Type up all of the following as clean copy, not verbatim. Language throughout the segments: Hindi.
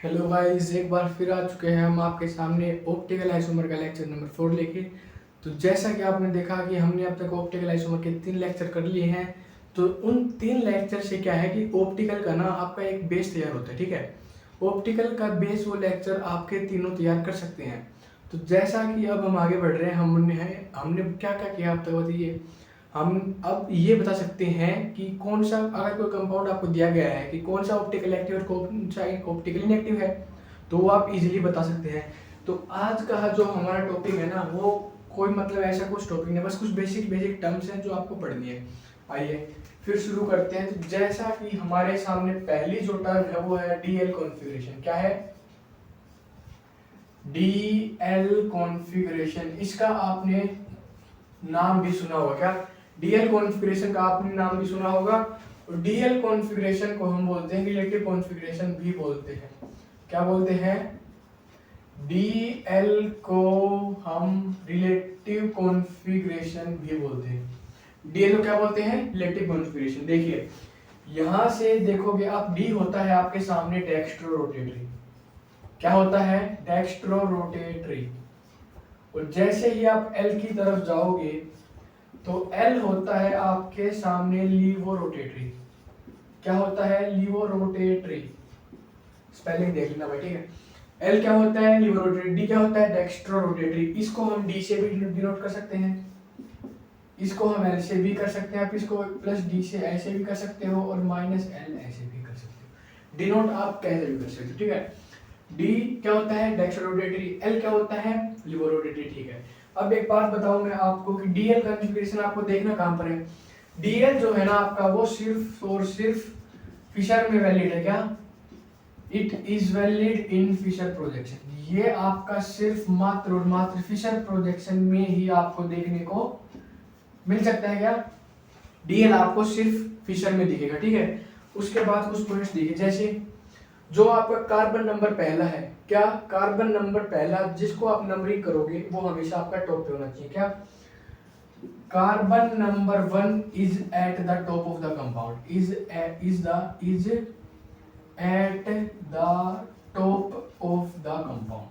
हेलो गाइस, एक बार फिर आ चुके हैं हम आपके सामने ऑप्टिकल आइसोमर का लेक्चर नंबर 4 लेके। तो जैसा कि आपने देखा कि हमने अब तक ऑप्टिकल आइसोमर के 3 लेक्चर कर लिए हैं। तो उन 3 लेक्चर से क्या है कि ऑप्टिकल का ना आपका एक बेस तैयार होता है, ठीक है। ऑप्टिकल का बेस वो लेक्चर आपके तीनों तैयार कर सकते हैं। तो जैसा कि अब हम आगे बढ़ रहे हैं, हमने क्या क्या किया अब तक बताइए। हम अब ये बता सकते हैं कि कौन सा, अगर कोई कंपाउंड आपको दिया गया है कि कौन सा ऑप्टिकल एक्टिव और कौन सा ऑप्टिकल इनएक्टिव है, तो वो आप इजीली बता सकते हैं। तो आज का जो हमारा टॉपिक है ना, वो कोई मतलब ऐसा कुछ टॉपिक नहीं, बस कुछ बेसिक बेसिक टर्म्स हैं जो आपको पढ़नी है। आइए फिर शुरू करते हैं। तो जैसा कि हमारे सामने पहली जो टर्म है वो है डीएल कॉन्फ़िगरेशन। क्या है? DL configuration. इसका आपने नाम भी सुना होगा। क्या? डीएल कॉन्फ़िगरेशन का आपने नाम भी सुना होगा। और डीएल कॉन्फ़िगरेशन को हम बोलते हैं रिलेटिव कॉन्फ़िगरेशन भी बोलते हैं। क्या बोलते हैं? डीएल को हम रिलेटिव कॉन्फ़िगरेशन भी बोलते हैं। डीएल को क्या बोलते हैं? Relative configuration. देखिए यहां से देखोगे आप, डी होता है आपके सामने डेक्स्ट्रो रोटेटरी। क्या होता है? Dextrorotatory. और जैसे ही आप एल की तरफ जाओगे तो एल होता है आपके सामने लीवो रोटेटरी। क्या होता है? लीवो रोटेटरी। स्पेलिंग देख लेना भाई, ठीक है। एल क्या होता है? लीवो रोटेटरी। डी क्या होता है? Dextrorotatory. इसको हम डी से भी डिनोट कर सकते हैं, इसको हम एल से भी कर सकते हैं, आप इसको प्लस डी से ऐसे भी कर सकते हो और माइनस एल ऐसे भी कर सकते हो। डिनोट आप कैसे भी कर सकते हो, ठीक है। डी क्या होता है? Dextro rotatory. एल क्या होता है? लीवो रोटेटरी, ठीक है। अब एक बात बताऊं मैं आपको कि डीएल कॉन्फ़िगरेशन आपको देखना कहां पर है। डीएल जो है ना आपका, वो सिर्फ और सिर्फ फिशर में वैलिड है। क्या? It is valid in Fischer projection. ये आपका सिर्फ मात्र और मात्र फिशर प्रोजेक्शन में ही आपको देखने को मिल सकता है। क्या? डीएल आपको सिर्फ फिशर में दिखेगा, ठीक है। उसके बाद कुछ पॉइंट्स दिखे, जैसे जो आपका कार्बन नंबर पहला है। क्या? कार्बन नंबर पहला जिसको आप नंबरिंग करोगे वो हमेशा आपका टॉप पे होना चाहिए। क्या? Carbon number 1 is at the top of the compound. Is at the top of the compound.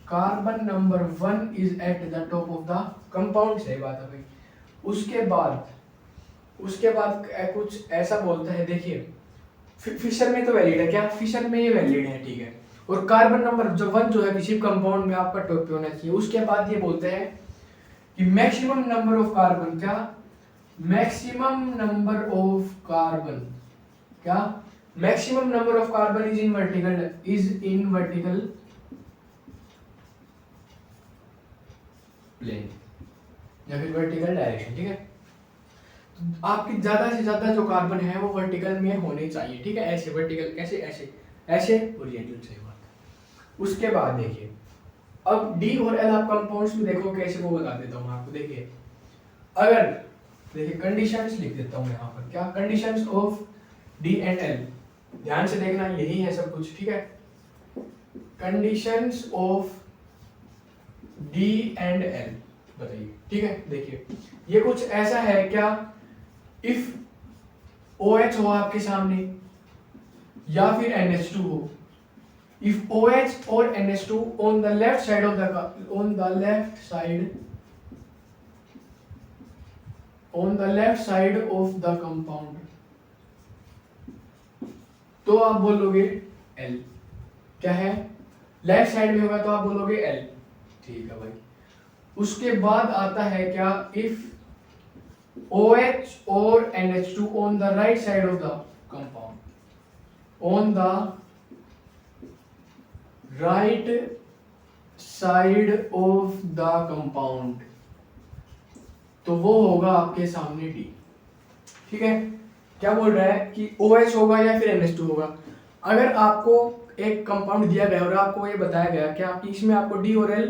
Carbon number 1 is at the top of the compound. सही बात है भाई। उसके बाद कुछ ऐसा बोलता है, देखिए फिशर में तो वैलिड है। क्या? फिशर में ये वैलिड है, ठीक है। और कार्बन नंबर जो 1 जो है किसी कंपाउंड में आपका टॉप पे होना चाहिए। उसके बाद ये बोलते हैं कि मैक्सिमम नंबर ऑफ कार्बन। क्या? Maximum number of carbon. क्या? Maximum number of carbon is in vertical plane या फिर वर्टिकल डायरेक्शन, ठीक है। तो आपकी ज्यादा से ज्यादा जो कार्बन है वो वर्टिकल में होने चाहिए, ठीक है। ऐसे वर्टिकल, कैसे? ऐसे ऐसे ओरिएंटल। सही बात। उसके बाद देखिए, अब डी और एल आप कंपाउंड्स में देखो कैसे, वो बता देता हूँ आपको। देखिए अगर, देखिए कंडीशंस लिख देता हूँ यहाँ पर। क्या? Conditions of D and L. ध्यान से देखना, यही है सब कुछ, ठीक है। Conditions of D and L बताइए, ठीक है। देखिए ये कुछ ऐसा है। क्या? इफ OH हो आपके सामने या फिर NH2 हो। If OH or NH2 on the left side of the compound, तो आप बोलोगे L। क्या है? लेफ्ट साइड में होगा तो आप बोलोगे L, ठीक है भाई। उसके बाद आता है क्या? If OH or NH2 on the right side of the compound, on the right side of the compound, तो वो होगा आपके सामने D, ठीक है। क्या बोल रहा है कि OH होगा या फिर NH2 होगा। अगर आपको एक कंपाउंड दिया गया और आपको ये बताया गया क्या कि इसमें आपको D और L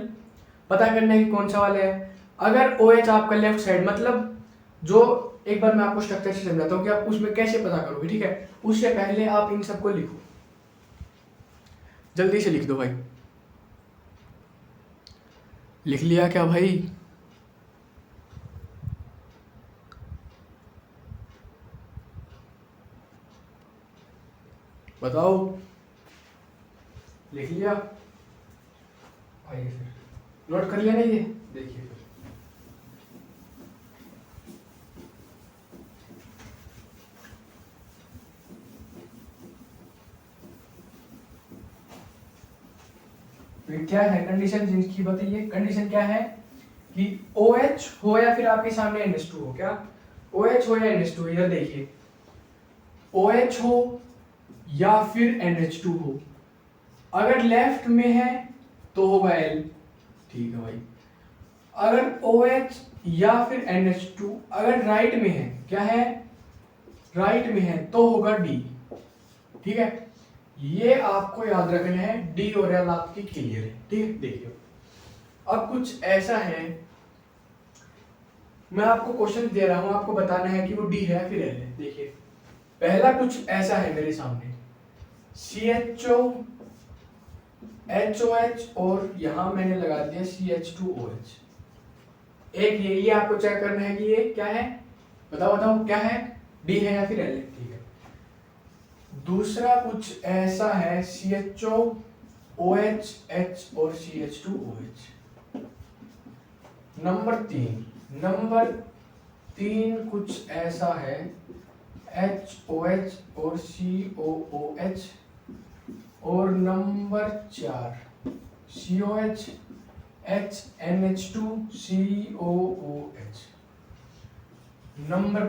पता करना है कि कौन सा वाला है। अगर OH आपका लेफ्ट साइड, मतलब जो, एक बार मैं आपको स्ट्रक्चर से समझाता हूँ कि आप उसमें कैसे पता करोगे, ठीक है। उससे पहले आप इन सबको लिखो, जल्दी से लिख दो भाई। लिख लिया क्या भाई? बताओ, लिख लिया? आइए फिर नोट कर लिया ना ये, देखिए फिर क्या है कंडीशन जिनकी बताइए। कंडीशन क्या है कि OH हो या फिर आपके सामने NH2 हो। क्या OH हो या NH2 हो, इधर देखिए, OH हो या फिर NH2 हो। अगर लेफ्ट में है तो होगा L, ठीक है भाई। अगर OH या फिर NH2 अगर राइट में है, क्या है, राइट में है, तो होगा D, ठीक है। ये आपको याद रखना है, D और L आपकी क्लियर है, ठीक है। देखिए अब कुछ ऐसा है, मैं आपको क्वेश्चन दे रहा हूं, आपको बताना है कि वो D है या फिर L है। देखिए पहला कुछ ऐसा है मेरे सामने, CHO HOH और यहां मैंने लगा दिया CH2OH। एक ये आपको चेक करना है कि ये क्या है, बताओ बताओ क्या है, D है या फिर L है, ठीक है। दूसरा कुछ ऐसा है CHO OH H और CH2OH। नंबर तीन कुछ ऐसा है HOH और COOH। और number 4 COH HNH2 COOH। Number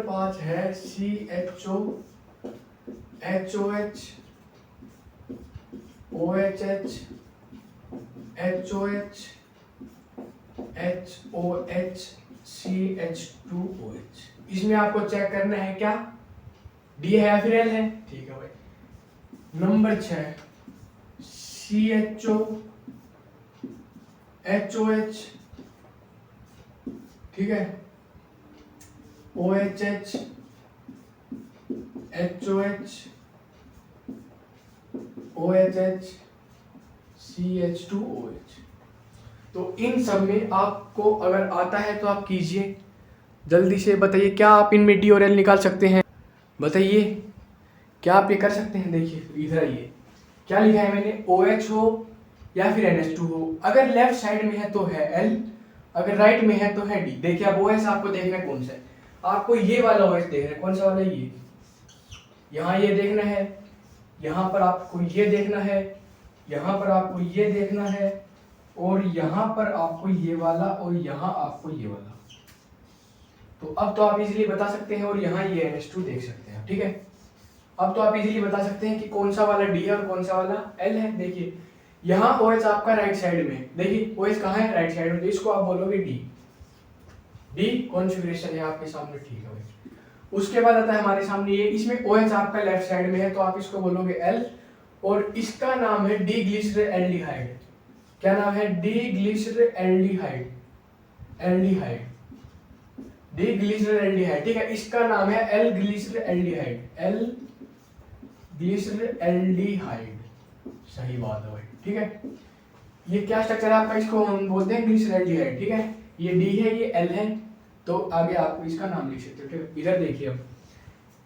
5 है CHO HOH OHH HOH HOH CH2OH। इसमें आपको चेक करना है क्या, D है या फिर L है, ठीक है भाई। नंबर 6 CHO HOH, ठीक है, OHH HOH OHH CH2OH। तो इन सब में आपको अगर आता है तो आप कीजिए, जल्दी से बताइए क्या आप इनमें D और L निकाल सकते हैं, बताइए क्या आप ये कर सकते हैं। देखिए इधर आइए, क्या लिखा है मैंने, OH हो या फिर NH2 हो। अगर लेफ्ट साइड में है तो है L, अगर राइट में है तो है D। देखिए अब OH आपको देखना है कौन सा है, आपको ये वाला OH देखना है, कौन सा वाला, ये यहाँ ये देखना है, यहाँ पर आपको ये देखना है, यहाँ पर आपको ये देखना है, और यहाँ पर आपको ये वाला, और यहाँ आपको ये वाला। तो अब तो आप इजीली बता सकते हैं, और यहाँ ये NH2 देख सकते हैं, ठीक है। अब तो आप इजीली बता सकते हैं कि कौन सा वाला D है और कौन सा वाला L है। देखिए यहाँ OH आपका राइट साइड में, देखिए OH कहाँ है, राइट साइड में, तो इसको आप बोलोगे D कॉन्फ़िगरेशन है आपके सामने, ठीक है भाई। उसके बाद आता है हमारे सामने ये, इसमें OH आपका लेफ्ट साइड में है तो आप इसको बोलोगे L, और इसका नाम है डी ग्लिसरॉल्डिहाइड। क्या नाम है, डी ग्लिसरॉल्डिहाइड, डी ग्लिसरॉल्डिहाइड, ठीक है। इसका नाम है L ग्लिसरॉल्डिहाइड, L ग्लिसरॉल्डिहाइड, सही बात है भाई, ठीक है। ये क्या स्ट्रक्चर है आपका, इसको हम बोलते हैं ग्लिसरॉल्डिहाइड, ठीक है। ये D है, ये L है, तो आगे आप इसका नाम लिख सकते हो, ठीक है। इधर देखिए अब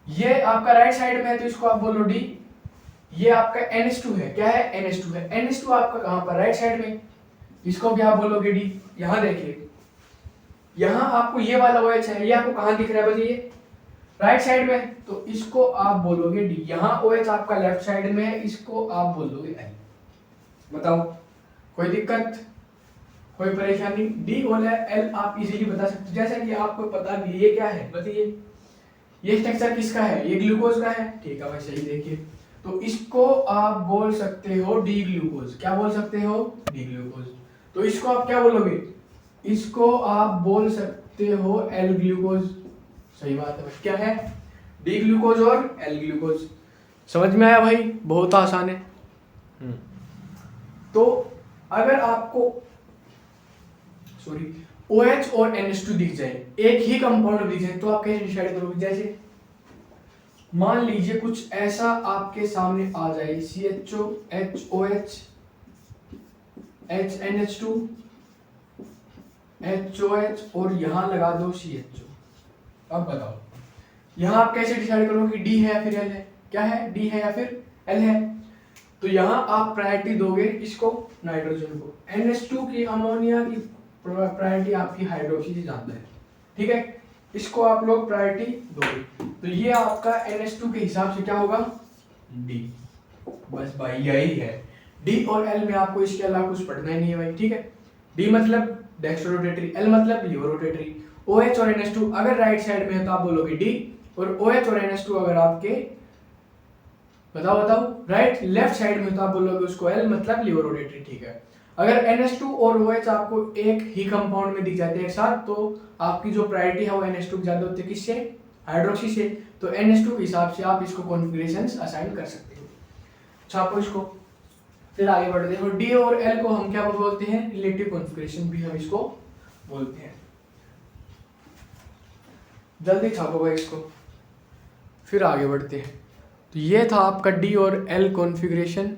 ये आपका राइट साइड में है तो इसको आप बोलो D। ये आपका NH2 है, क्या है, NH2 है। NH2 आपका कहां पर, राइट साइड में, इसको भी आप बोलोगे D। यहां देखिए, यहां आपको ये वाला OH है, ये आपको कहां दिख रहा है बताइए, राइट साइड में, तो इसको आप बोलोगे D। यहां OH आपका लेफ्ट साइड में है, इसको आप बोलोगे L। बताओ कोई दिक्कत, कोई परेशानी, D और L आप इजीली बता सकते हो। जैसा कि आपको पता भी ये क्या है बताइए, ये स्ट्रक्चर किसका है, ये ग्लूकोज का है, ठीक है भाई, सही। देखिए तो इसको आप बोल सकते हो डी ग्लूकोज, क्या बोल सकते हो, डी ग्लूकोज। तो इसको आप क्या बोलोगे, इसको आप बोल सकते हो एल ग्लूकोज, सही बात है भाई। क्या है, डी ग्लूकोज और एल ग्लूकोज। समझ में आया भाई, बहुत आसान है। तो अगर आपको OH और NH2 दिख जाए, एक ही कंपाउंड दिख जाए, तो आप कैसे डिसाइड करोगे। जैसे मान लीजिए कुछ ऐसा आपके सामने आ जाए, CHO HOH HNH2 HOH और यहां लगा दो CHO। अब बताओ यहाँ आप कैसे डिसाइड करोगे कि डी है या फिर एल है? क्या है, डी है या फिर एल है? तो यहाँ आप प्रायोरिटी दोगे इसको, नाइट्रोजन को। NH2 की, अमोनिया की प्रायोरिटी आपकी हाइड्रोक्सी से ज्यादा है, ठीक है, इसको आप लोग प्रायोरिटी दोगे। तो ये आपका NH2 के हिसाब से क्या होगा, डी। बस भाई यही है, डी और एल में आपको इसके अलावा कुछ पढ़ना ही नहीं है भाई, ठीक है। डी मतलब डेक्स्ट्रो रोटेटरी, एल मतलब लीवर रोटेटरी। OH और NH2 अगर राइट साइड में है तो आप बोलोगे डी, और OH और NH2 अगर आपके बताओ राइट लेफ्ट साइड में तो आप बोलोगे उसको एल मतलब लीवर रोटेटरी, ठीक है। अगर NH2 और OH आपको एक ही कंपाउंड में दिख जाते हैं एक साथ, तो आपकी जो प्रायोरिटी है वो NH2 की ज्यादा होती है, किससे, हाइड्रोक्सी से। तो NH2 के हिसाब से आप इसको कॉन्फ़िगरेशंस असाइन कर सकते हो। छापो इसको, फिर आगे बढ़ते हैं। और डी और एल को हम क्या बोलते हैं, रिलेटिव कॉन्फ़िगरेशन भी हम इसको बोलते हैं। जल्दी छापो भाई इसको, फिर आगे बढ़ते हैं। तो ये था आपका डी और एल कॉन्फ़िगरेशन।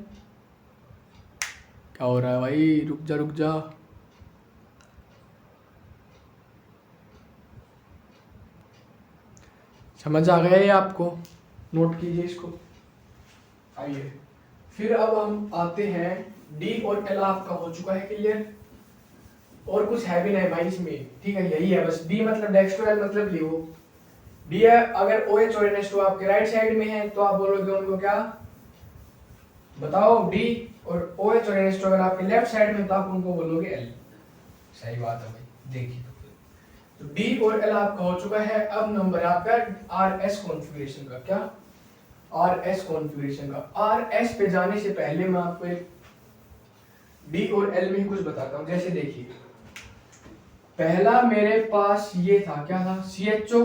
क्या हो रहा है भाई, रुक जा। समझ आ गया ये आपको, नोट कीजिए इसको। आइए फिर अब हम आते हैं, डी और एल आपका हो चुका है क्लियर, और कुछ है भी नहीं भाई इसमें, ठीक है, यही है बस। डी मतलब डेक्स्ट्रो, एल मतलब लीवो। डी है, अगर OH और NH2 आपके राइट साइड में है तो आप बोलोगे उनको क्या, बताओ, डी। और OH और NH2 अगर आपके लेफ्ट साइड में तो आप उनको बोलोगे एल। सही बात है भाई, देखिए। तो डी और एल आपका हो चुका है। अब नंबर है आपका RS कॉन्फ़िगरेशन का। क्या, RS कॉन्फ़िगरेशन का। RS पे जाने से पहले मैं आपको एक डी और एल में ही कुछ बताता हूँ। जैसे देखिए, पहला मेरे पास ये था, क्या था, CHO,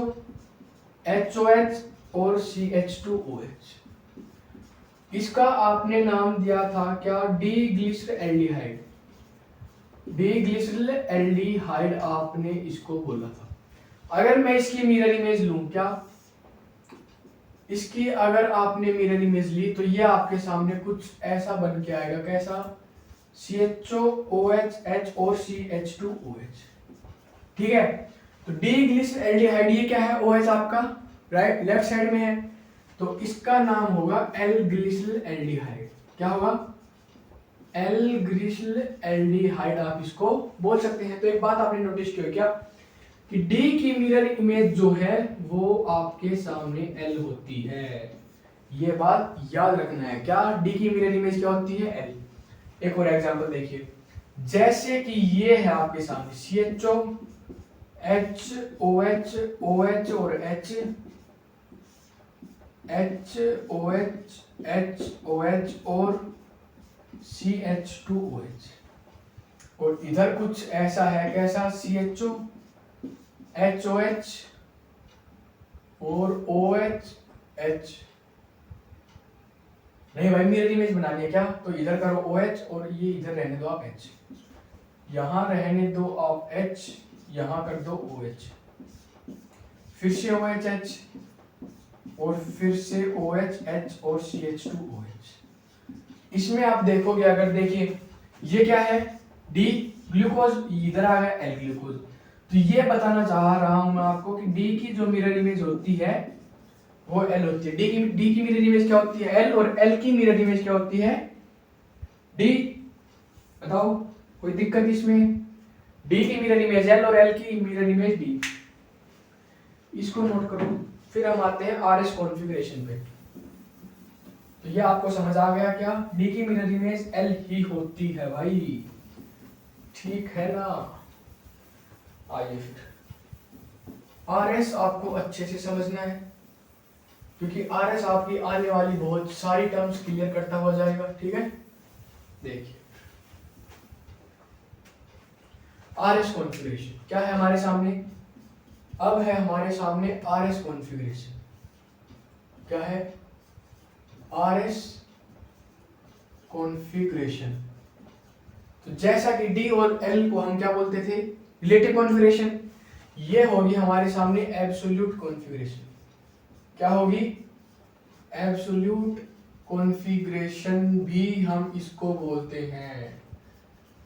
HOH और CH2OH। इसका आपने नाम दिया था क्या, डी ग्लिसरॉल्डिहाइड। डी ग्लिसरॉल्डिहाइड आपने इसको बोला था। अगर मैं इसकी मिरर इमेज लूं, क्या इसकी अगर आपने मिरर इमेज ली तो ये आपके सामने कुछ ऐसा बन के आएगा, कैसा, CHO, OH और CH2OH, ठीक है। तो डी ग्लिसरॉल्डिहाइड ये क्या है, OH आपका राइट लेफ्ट साइड में है, तो इसका नाम होगा एल ग्लिसरॉल्डिहाइड। क्या होगा, एल ग्लिसरॉल्डिहाइड आप इसको बोल सकते हैं। तो एक बात आपने नोटिस की हो क्या, कि डी की मिरर इमेज जो है वो आपके सामने एल होती है। ये बात याद रखना है, क्या, डी की मिरर इमेज क्या होती है, एल। एक और एग्जांपल देखिए, जैसे कि ये है आपके सामने CHO, HOH, OH और HOH, HOH और CH2OH, और इधर कुछ ऐसा है, कैसा, CHO, HOH और OH, H। नहीं भाई मिरर इमेज बनानी है क्या, तो इधर करो OH और ये इधर रहने दो आप H, यहाँ रहने दो आप H, यहाँ कर दो OH, फिर से OH H और फिर से OH H और CH2OH। इसमें आप देखोगे, अगर देखिए ये क्या है, डी ग्लूकोज, इधर आ गया एल ग्लूकोज। तो ये बताना चाह रहा हूं मैं आपको कि डी की जो मिरर इमेज होती है वो एल होती है। डी की मिरर इमेज क्या होती है, एल, और एल की मिरर इमेज क्या होती है, डी। बताओ कोई दिक्कत इसमें, डी की मिरर इमेज एल और एल की मिरर इमेज डी। इसको नोट करो। फिर हम आते हैं RS कॉन्फ़िगरेशन पे। तो ये आपको समझ आ गया क्या, डी की मिरर इमेज एल ही होती है भाई, ठीक है ना। आइए फिर RS आपको अच्छे से समझना है, क्योंकि RS आपकी आने वाली बहुत सारी टर्म्स क्लियर करता हुआ जाएगा, ठीक है। देखिए RS कॉन्फ़िगरेशन क्या है हमारे सामने, अब है हमारे सामने RS कॉन्फ़िगरेशन। क्या है, RS कॉन्फ़िगरेशन। तो जैसा कि डी और एल को हम क्या बोलते थे, रिलेटिव कॉन्फ़िगरेशन, ये होगी हमारे सामने एब्सोल्यूट कॉन्फ़िगरेशन। क्या होगी, एब्सोल्यूट कॉन्फ़िगरेशन भी हम इसको बोलते हैं।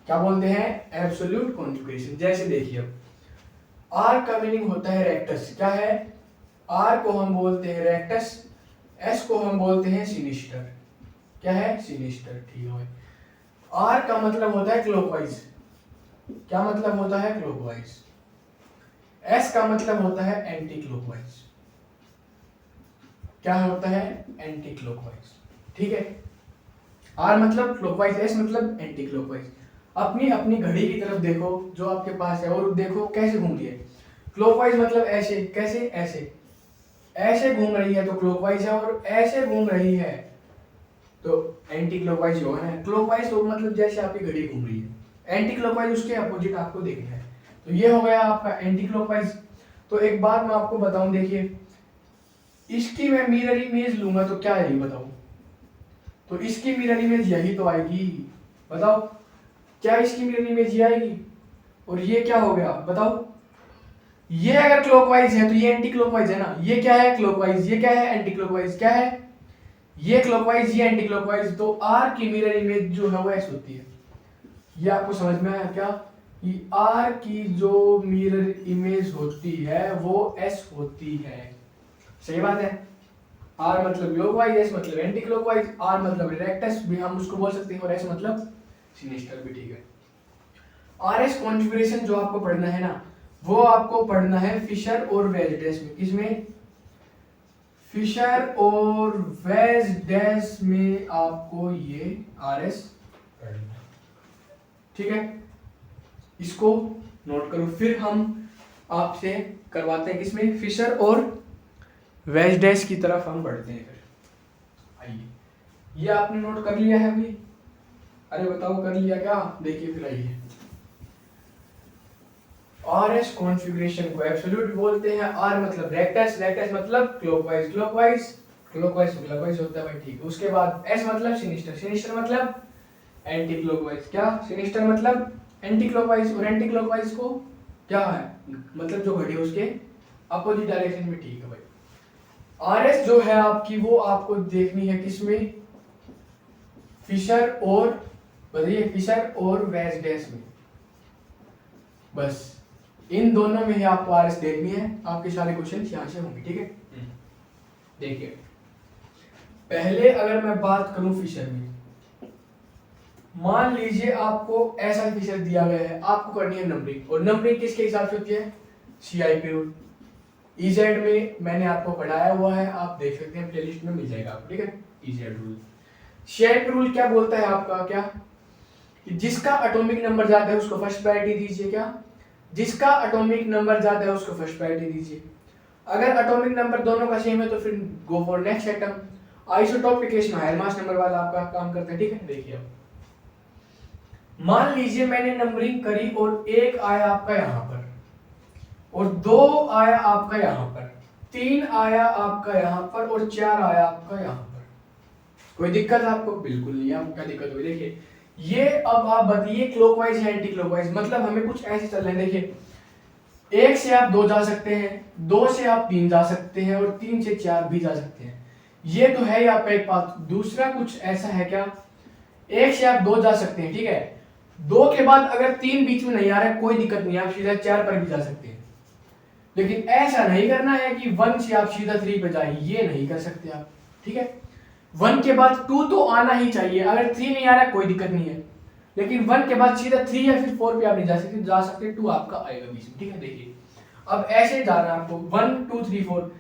क्या बोलते हैं, एब्सोल्यूट कॉन्फ़िगरेशन। जैसे देखिए, आर का मीनिंग होता है रेक्टस। क्या है, आर को हम बोलते हैं रेक्टस, एस को हम बोलते हैं सिनिस्टर। क्या है? सिनिस्टर। ठीक है। आर का मतलब होता है क्लॉकवाइज। क्या मतलब होता है? क्लॉकवाइज। एस का मतलब होता है एंटी क्लॉकवाइज। क्या होता है? Anti clockwise. ठीक है। आर मतलब क्लॉकवाइज, एस मतलब एंटी क्लॉकवाइज। अपनी अपनी घड़ी की तरफ देखो जो आपके पास है और देखो कैसे घूम रही है। क्लॉकवाइज मतलब ऐसे, कैसे? ऐसे। ऐसे घूम रही है तो क्लॉकवाइज है, और ऐसे घूम रही है तो एंटी क्लॉकवाइज होगा ना। क्लॉकवाइज तो मतलब जैसे आपकी घड़ी घूम रही है, एंटी क्लॉकवाइज उसके अपोजिट आपको देखना है। तो ये हो गया आपका एंटी क्लॉकवाइज। तो एक बात मैं आपको बताऊं, देखिए इसकी मैं मिरर इमेज लूंगा तो क्या आएगी बताओ? तो इसकी मिरर इमेज यही तो आएगी। बताओ क्या इसकी मिरर इमेज ये आएगी? और ये क्या हो गया बताओ? ये अगर क्लॉकवाइज है तो ये एंटी क्लॉकवाइज है ना। ये क्या है? क्लॉकवाइज। ये क्या है? Anti clockwise. क्या है? ये क्लॉकवाइज, ये एंटी क्लॉकवाइज। तो आर की मिरर इमेज जो है वो ऐसी होती है। ये आपको समझ में आया क्या? कि आर की जो मिरर इमेज होती है वो एस होती है। सही बात है। आर मतलब क्लॉकवाइज, एस मतलब एंटी क्लॉकवाइज। आर मतलब रेक्टस भी हम उसको बोल सकते हैं, और एस मतलब सिनिस्टर भी। ठीक है। आर एस कॉन्फ़िगरेशन जो आपको पढ़ना है ना, वो आपको पढ़ना है फिशर और वेज डैश में। किसमें? फिशर और वेज डैश में आपको ये आर एस पढ़ना है। ठीक है। इसको नोट करो, फिर हम आपसे करवाते हैं किसमें? फिशर और वेज डैश की तरफ हम बढ़ते हैं। फिर आइए, ये आपने नोट कर लिया है अभी? अरे बताओ कर लिया क्या? देखिए फिर आइए, आर एस कॉन्फ़िगरेशन को एब्सोल्यूट बोलते हैं। आर मतलब रेक्टस, रेक्टस मतलब क्लॉकवाइज, क्लॉकवाइज क्लॉकवाइज क्लॉकवाइज होता है भाई। ठीक है। उसके बाद एस मतलब सिनिस्टर, सिनिस्टर मतलब एंटी क्लॉकवाइज। क्या? सिनिस्टर मतलब एंटी क्लॉकवाइज, और एंटी क्लॉकवाइज को क्या है? मतलब जो घड़ी है उसके अपोजिट डायरेक्शन में। ठीक है भाई। आर एस जो है आपकी वो आपको देखनी है किसमें? फिशर और, बताइए, फिशर और वेज डैश में। बस इन दोनों में ही आपको आर एस देखनी है। आपके सारे क्वेश्चन यहाँ से होंगे। ठीक है। देखिए पहले अगर मैं बात करूं फिशर में, मान लीजिए आपको ऐसा फिशर दिया गया है, आपको करनी है नंबरिंग, और नंबरिंग किसके हिसाब से होती है? CIP rule. EZ में मैंने आपको पढ़ाया हुआ है, आप देख सकते हैं, प्लेलिस्ट में मिल जाएगा आपको। ठीक है। EZ रूल, CIP रूल क्या बोलता है आपका? क्या? कि जिसका एटॉमिक नंबर ज्यादा है उसको फर्स्ट प्रायोरिटी दीजिए। क्या? जिसका एटॉमिक नंबर ज्यादा है उसको फर्स्ट प्रायोरिटी दीजिए। अगर एटॉमिक नंबर दोनों का सेम है तो फिर go for next atom. Isotopic higher mass number वाला आपका काम करता है। ठीक है। देखिए अब मान लीजिए मैंने नंबरिंग करी और एक आया आपका यहाँ पर, और दो आया आपका यहाँ पर, तीन आया आपका यहाँ पर, और चार आया आपका यहाँ पर। कोई दिक्कत आपको? बिल्कुल नहीं। आपको क्या दिक्कत हुई? देखिए ये अब आप बताइए क्लॉकवाइज है एंटी क्लॉकवाइज? मतलब हमें कुछ ऐसे चल रहे हैं। देखिए एक से आप दो जा सकते हैं, दो से आप तीन जा सकते हैं, और तीन से चार भी जा सकते हैं। ये तो है ही आपका एक बात। दूसरा कुछ ऐसा है क्या? एक से आप दो जा सकते हैं, ठीक है, दो के बाद अगर तीन बीच में नहीं आ रहा है कोई दिक्कत नहीं, आप सीधा चार पर भी जा सकते हैं। लेकिन ऐसा नहीं करना है कि वन से आप सीधा थ्री पे जाए, ये नहीं कर सकते आप। ठीक है। वन के बाद टू तो आना ही चाहिए। अगर थ्री नहीं आ रहा है कोई दिक्कत नहीं है, लेकिन वन के बाद सीधा थ्री या फिर फोर पे आप नहीं जा सकते टू आपका आएगा बीच में। ठीक है। देखिए अब ऐसे जाना है आपको, वन टू थ्री फोर,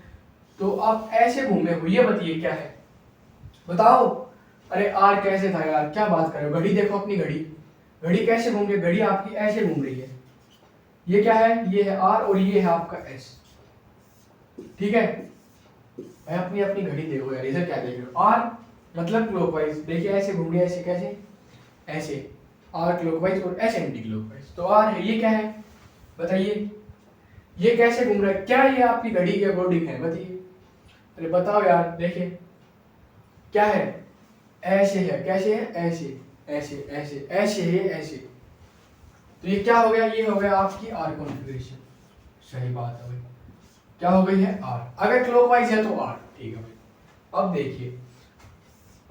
तो आप ऐसे घूमे हो। ये बताइए क्या है? बताओ। अरे आर कैसे था यार, क्या बात कर रहे हो? घड़ी देखो अपनी घड़ी, घड़ी कैसे घूम रही है? घड़ी आपकी ऐसे घूम रही है। ये क्या है? ये है आर, और ये है आपका एस। ठीक है। भाई अपनी अपनी घड़ी देखो यार, इधर क्या देख रहे हो? आर मतलब क्लॉकवाइज, देखिए ऐसे घूम रही है। ऐसे कैसे? ऐसे। आर क्लॉकवाइज और एस एंटी क्लॉकवाइज। तो आर है, ये क्या है बताइए? ये कैसे घूम रहा है? क्या ये आपकी घड़ी के अकॉर्डिंग है? बताइए। अरे बताओ यार। देखिए क्या है? ऐसे है। कैसे है? ऐसे ऐसे ऐसे ऐसे है, ऐसे। तो ये क्या हो गया? ये हो गया आपकी आर कॉन्फ़िगरेशन। सही बात है भाई। क्या हो गई है? आर। अगर क्लॉकवाइज है तो आर। ठीक है भाई। अब देखिए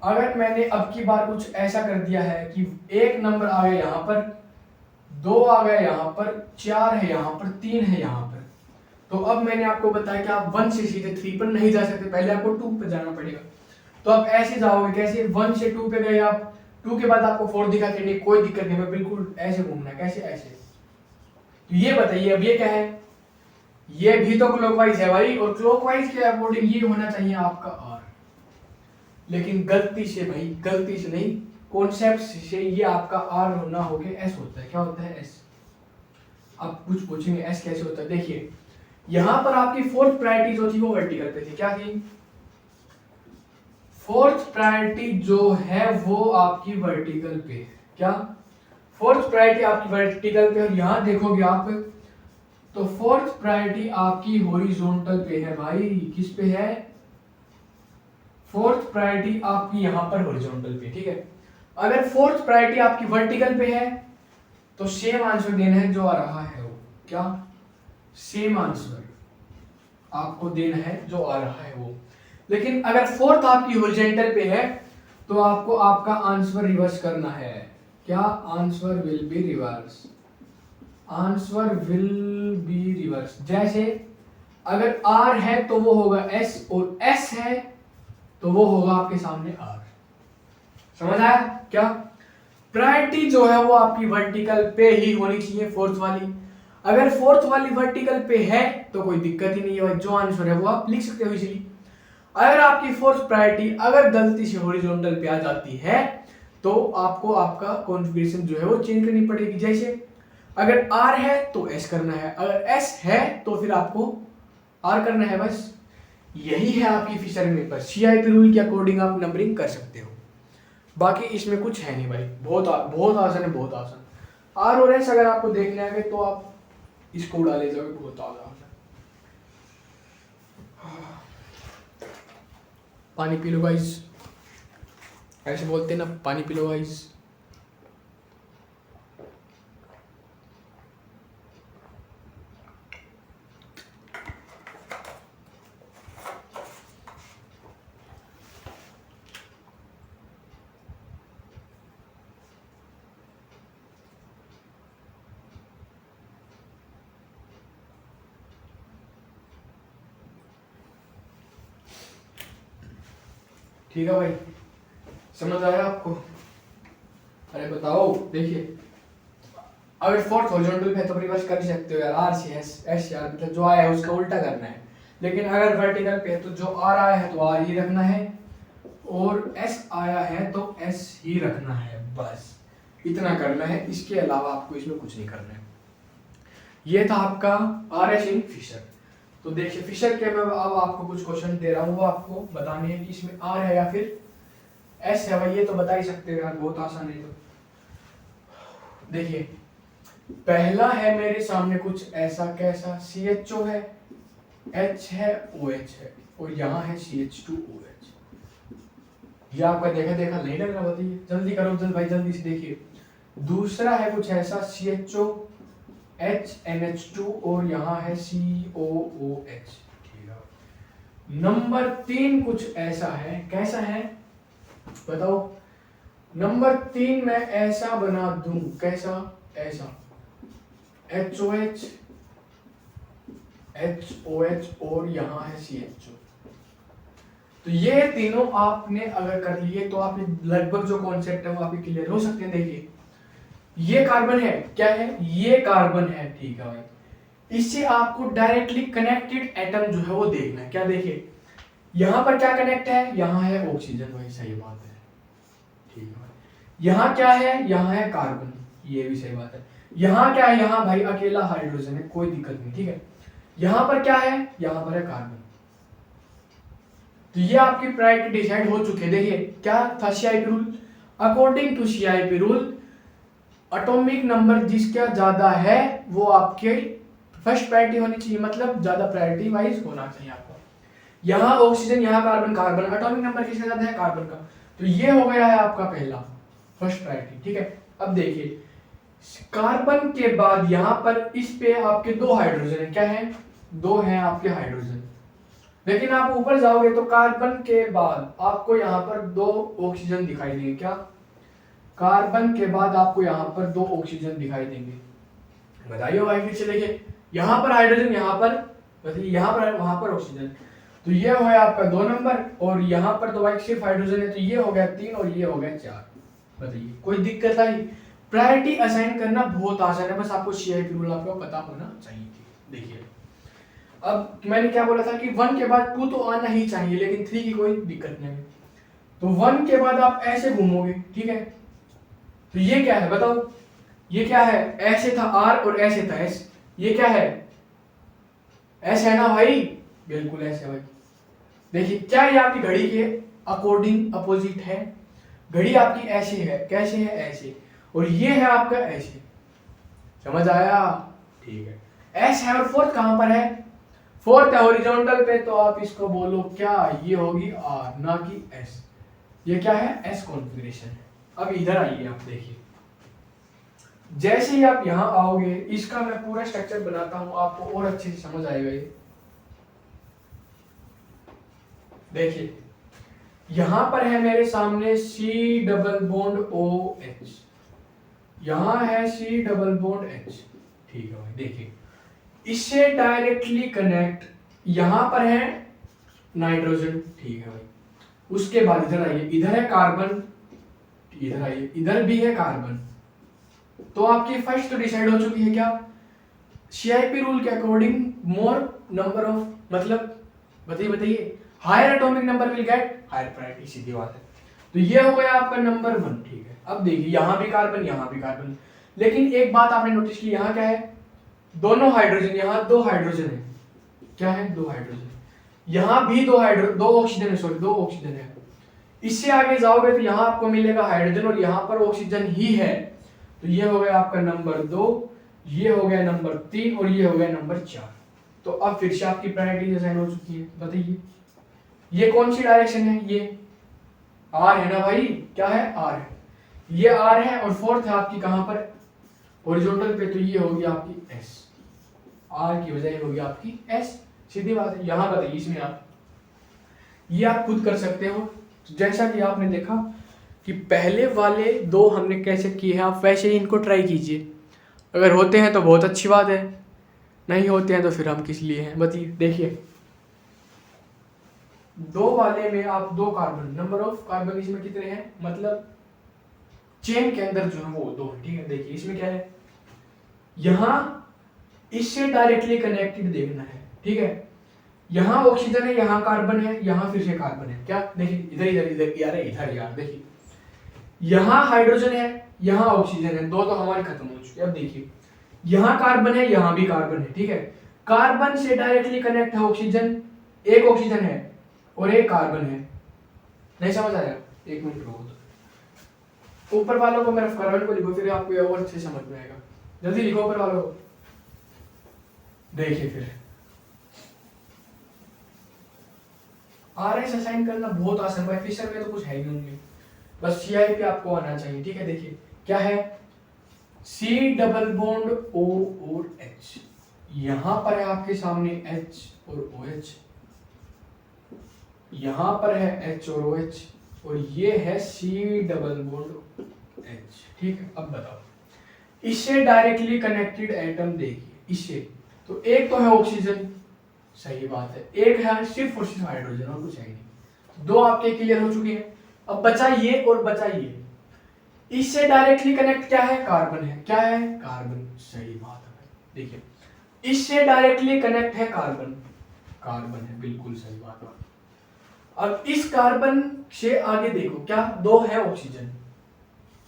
अगर मैंने अब की बार कुछ ऐसा कर दिया है कि एक नंबर आ गया यहाँ पर, दो आ गया यहाँ पर, चार है यहाँ पर, तीन है यहाँ पर, तो अब मैंने आपको बताया कि आप 1 से सीधे 3 पर नहीं जा सकते, पहले आपको 2 पर जाना पड़ेगा। तो आप ऐसे जाओगे, कैसे? 1 से 2 पे गए आप, 2 के बाद आपको 4 दिखा के नहीं, कोई दिक्कत नहीं, बिल्कुल ऐसे घूमना है। कैसे? ऐसे। तो ये बताइए अब ये क्या है? ये भी तो क्लॉकवाइज है भाई, और क्लॉकवाइज के अकॉर्डिंग ये होना चाहिए आपका आर, लेकिन गलती से भाई, गलती से नहीं, कॉन्सेप्ट से ये आपका आर होना हो गया एस होता है। क्या होता है? एस। आप कुछ पूछेंगे एस कैसे होता है? देखिए यहां पर आपकी फोर्थ प्रायोरिटी जो थी वो वर्टिकल पे थी। क्या थी? फोर्थ प्रायोरिटी जो है वो आपकी वर्टिकल पे है। क्या? फोर्थ प्रायोरिटी आपकी वर्टिकल पे, और यहां देखोगे आप तो फोर्थ प्रायोरिटी आपकी हॉरिजॉन्टल पे है भाई। किस पे है? फोर्थ प्रायोरिटी आपकी यहां पर हॉरिजॉन्टल पे, ठीक है। अगर फोर्थ प्रायोरिटी आपकी वर्टिकल पे है तो सेम आंसर देना है जो आ रहा है वो। क्या? सेम आंसर आपको देना है जो आ रहा है वो। लेकिन अगर फोर्थ आपकी हॉरिजॉन्टल पे है तो आपको आपका आंसर रिवर्स करना है। क्या? Answer will be reverse. Answer will be reverse. जैसे अगर आर है तो वो होगा एस, और एस है तो वो होगा आपके सामने आर। समझ आया? क्या? प्रायोरिटी जो है वो आपकी वर्टिकल पे ही होनी चाहिए, फोर्थ वाली। अगर फोर्थ वाली वर्टिकल पे है तो कोई दिक्कत ही नहीं है, जो आंसर है वो आप लिख सकते हो इजीली। अगर आपकी फोर्थ प्रायोरिटी अगर गलती से हॉरिजॉन्टल पे आ जाती है तो आपको आपका कॉन्फ़िगरेशन जो है वो चेंज करनी पड़ेगी। जैसे अगर आर है तो एस करना है, अगर एस है तो फिर आपको आर करना है, बस यही है आपकी फिशर में। पर सीआईपी रूल के अकॉर्डिंग आप नंबरिंग कर सकते हो, बाकी इसमें कुछ है नहीं भाई। बहुत आसान है, बहुत आसान। आर और एस अगर आपको देखने आगे तो आप इसको उड़ा ले जाओगे, बहुत आसान है। पानी पी लो गाइस, ऐसे बोलते हैं ना, पानी पी लो गाइस। ठीक है भाई, समझ आया आपको? अरे बताओ, देखिए अगर फोर्थ हॉरिजॉन्टल पे है तो रिवर्स कर ही सकते हो यार, आर से एस, एस से आर, मतलब जो आया है उसका उल्टा करना है। लेकिन अगर वर्टिकल पे है तो जो आर आया है तो आर ही रखना है, और एस आया है तो एस ही रखना है, बस इतना करना है। इसके अलावा आपको इसमें कुछ नहीं करना है। ये था आपका आर एस इन फिशर। तो देखिए फिशर के मैं अब आपको कुछ क्वेश्चन दे रहा हूँ, वो आपको बताने हैं कि इसमें आर है या फिर एस है भाई। ये तो बता ही सकते हो यार, बहुत आसान है। तो देखिए पहला है मेरे सामने कुछ ऐसा, कैसा? CHO है, H है, OH है, और यहाँ है CH2OH। ये आपका देखा नहीं लग रहा? बताइए, जल्दी करो जल्दी भाई, जल्दी से देखिए। दूसरा है कुछ ऐसा, CHO HNH2, और यहाँ है COOH। ठीक है। नंबर 3 कुछ ऐसा है, कैसा है बताओ? नंबर 3 मैं ऐसा बना दूं, कैसा? ऐसा HOH HOH, और यहाँ है CHO। तो ये तीनों आपने अगर कर लिए तो आपने लगभग जो कॉन्सेप्ट है वो आपके क्लियर हो सकते हैं। देखिए ये कार्बन है, क्या है? ये कार्बन है, ठीक है भाई। इससे आपको डायरेक्टली कनेक्टेड एटम जो है वो देखना है। क्या? देखिए यहाँ पर क्या कनेक्ट है? यहाँ है ऑक्सीजन भाई, सही बात है, ठीक है भाई। यहाँ क्या है? यहाँ है कार्बन, ये भी सही बात है। यहाँ क्या है? यहाँ भाई अकेला हाइड्रोजन है, कोई दिक्कत नहीं, ठीक है। यहाँ पर क्या है? यहाँ पर है कार्बन। तो ये आपकी प्रायोरिटी डिसाइड हो चुकी है। देखिए क्या था CIP rule? According to CIP rule atomic number जिसका ज्यादा है वो आपके फर्स्ट प्रायोरिटी होनी चाहिए, मतलब ज्यादा प्रायोरिटी वाइज होना चाहिए आपको। यहाँ ऑक्सीजन, यहाँ कार्बन, कार्बन एटॉमिक नंबर किसका ज्यादा है? कार्बन का। तो ये हो गया है आपका पहला फर्स्ट प्रायोरिटी, ठीक है। अब देखिए कार्बन के बाद यहाँ पर इस पे आपके 2 हाइड्रोजन है, क्या है? 2 हैं आपके हाइड्रोजन। लेकिन आप ऊपर जाओगे तो कार्बन के बाद आपको यहाँ पर 2 ऑक्सीजन दिखाई देंगे। क्या? कार्बन के बाद आपको यहाँ पर 2 ऑक्सीजन दिखाई देंगे। बताइए भाई फिर से, देखिए यहाँ पर हाइड्रोजन, यहाँ पर बताइए, यहाँ पर है, वहां पर ऑक्सीजन, तो ये हो गया आपका 2 नंबर, और यहाँ पर तो भाई सिर्फ हाइड्रोजन है, तो ये हो गया 3 और ये हो गया 4। बताइए कोई दिक्कत आई? प्रायोरिटी असाइन करना बहुत आसान है, बस आपको CIP रूल आपको पता होना चाहिए। देखिए अब मैंने क्या बोला था कि 1 के बाद 2 तो आना ही चाहिए, लेकिन 3 की कोई दिक्कत नहीं है। तो 1 के बाद आप ऐसे घूमोगे, ठीक है, तो ये क्या है बताओ, ये क्या है? ऐसे था R और ऐसे था S, ये क्या है? S है ना भाई, बिल्कुल ऐसे भाई। देखिए क्या ये आपकी घड़ी के अकॉर्डिंग अपोजिट है, घड़ी आपकी ऐसी है, कैसे है? ऐसे, और ये है आपका ऐसे, समझ आया? ठीक है, S है, और फोर्थ कहां पर है? फोर्थ है हॉरिजॉन्टल पे, तो आप इसको बोलो क्या, ये होगी R ना कि S। ये क्या है? S कॉन्फ़िगरेशन है। अब इधर आइए, आप देखिए, जैसे ही आप यहां आओगे, इसका मैं पूरा स्ट्रक्चर बनाता हूं, आपको और अच्छे से समझ आएगा ये। देखिए यहां पर है मेरे सामने C डबल बॉन्ड OH, यहां है C डबल बॉन्ड H, ठीक है भाई। देखिए इससे डायरेक्टली कनेक्ट यहां पर है नाइट्रोजन, ठीक है भाई। उसके बाद इधर आइए, इधर है कार्बन, इधर आइए, इधर भी है कार्बन। तो आपकी फर्स्ट तो डिसाइड हो चुकी है क्या? CIP रूल के अकॉर्डिंग मोर नंबर ऑफ, मतलब बताइए higher atomic number will get higher priority, सीधी बात है। तो ये हो गया आपका नंबर 1, ठीक है। अब देखिए यहां भी कार्बन, यहां भी कार्बन, लेकिन एक बात आपने नोटिस की, यहां क्या है? दोनों हाइड्रोजन, यहां 2 हाइड्रोजन है, क्या है? 2 हाइड्रोजन, यहां भी 2 ऑक्सीजन है, सॉरी 2 ऑक्सीजन है। इससे आगे जाओगे तो यहां आपको मिलेगा हाइड्रोजन, और यहां पर ऑक्सीजन ही है, तो ये हो गया आपका नंबर 2, ये हो गया नंबर 3, और ये हो गया नंबर 4। तो अब फिर से आपकी प्रायोरिटी असाइन हो चुकी है। बताइए ये कौन सी डायरेक्शन है? ये R है ना भाई, क्या है? R है, ये R है, और फोर्थ है आपकी कहां पर? हॉरिजॉन्टल पे, तो ये होगी आपकी S, R की बजाय होगी आपकी S, सीधी बात है। यहां बताइए इसमें ये आप खुद कर सकते हो, जैसा कि आपने देखा कि पहले वाले 2 हमने कैसे किए हैं, आप वैसे ही इनको ट्राई कीजिए। अगर होते हैं तो बहुत अच्छी बात है, नहीं होते हैं तो फिर हम किस लिए हैं? बताइए। देखिए 2 वाले में आप 2 कार्बन, नंबर ऑफ कार्बन इसमें कितने हैं, मतलब चेन के अंदर जो है वो 2, ठीक है। देखिए इसमें क्या है, यहां इससे डायरेक्टली कनेक्टेड देखना है, ठीक है। यहां ऑक्सीजन है, यहां कार्बन है, यहां फिर से कार्बन है, क्या? देखिए इधर इधर इधर यार, इधर यार, देखिए यहां हाइड्रोजन है, यहां ऑक्सीजन है, 2 तो हमारे खत्म हो चुके। अब देखिए यहां कार्बन है, यहां भी कार्बन है, ठीक है। कार्बन से डायरेक्टली कनेक्ट है ऑक्सीजन, एक ऑक्सीजन है और एक कार्बन है। नहीं समझ आया? एक मिनट रुको, ऊपर वालों को मैं करंट को लिखो, फिर आपको ये और अच्छे समझ में आएगा। जल्दी लिखो ऊपर वालों को। देखिए फिर RS असाइन करना बहुत आसान है, फिशर में तो कुछ है ही नहीं, बस CIP आपको आना चाहिए, ठीक है। देखिए क्या है, C डबल बॉन्ड O और H, यहां पर है आपके सामने H और OH, यहां पर है H और OH, और ये है C डबल बॉन्ड H, ठीक है। अब बताओ इससे डायरेक्टली कनेक्टेड एटम, देखिए इससे तो एक तो है ऑक्सीजन, सही बात है, एक है सिर्फ और सिर्फ हाइड्रोजन और कुछ है नहीं। 2 आपके क्लियर हो चुके हैं। अब बचा ये और बचा ये, इससे डायरेक्टली कनेक्ट क्या है? कार्बन है, क्या है? कार्बन, सही बात है। देखिए इससे डायरेक्टली कनेक्ट है कार्बन, कार्बन है, बिल्कुल सही बात है। अब इस कार्बन से आगे देखो, क्या 2 है ऑक्सीजन,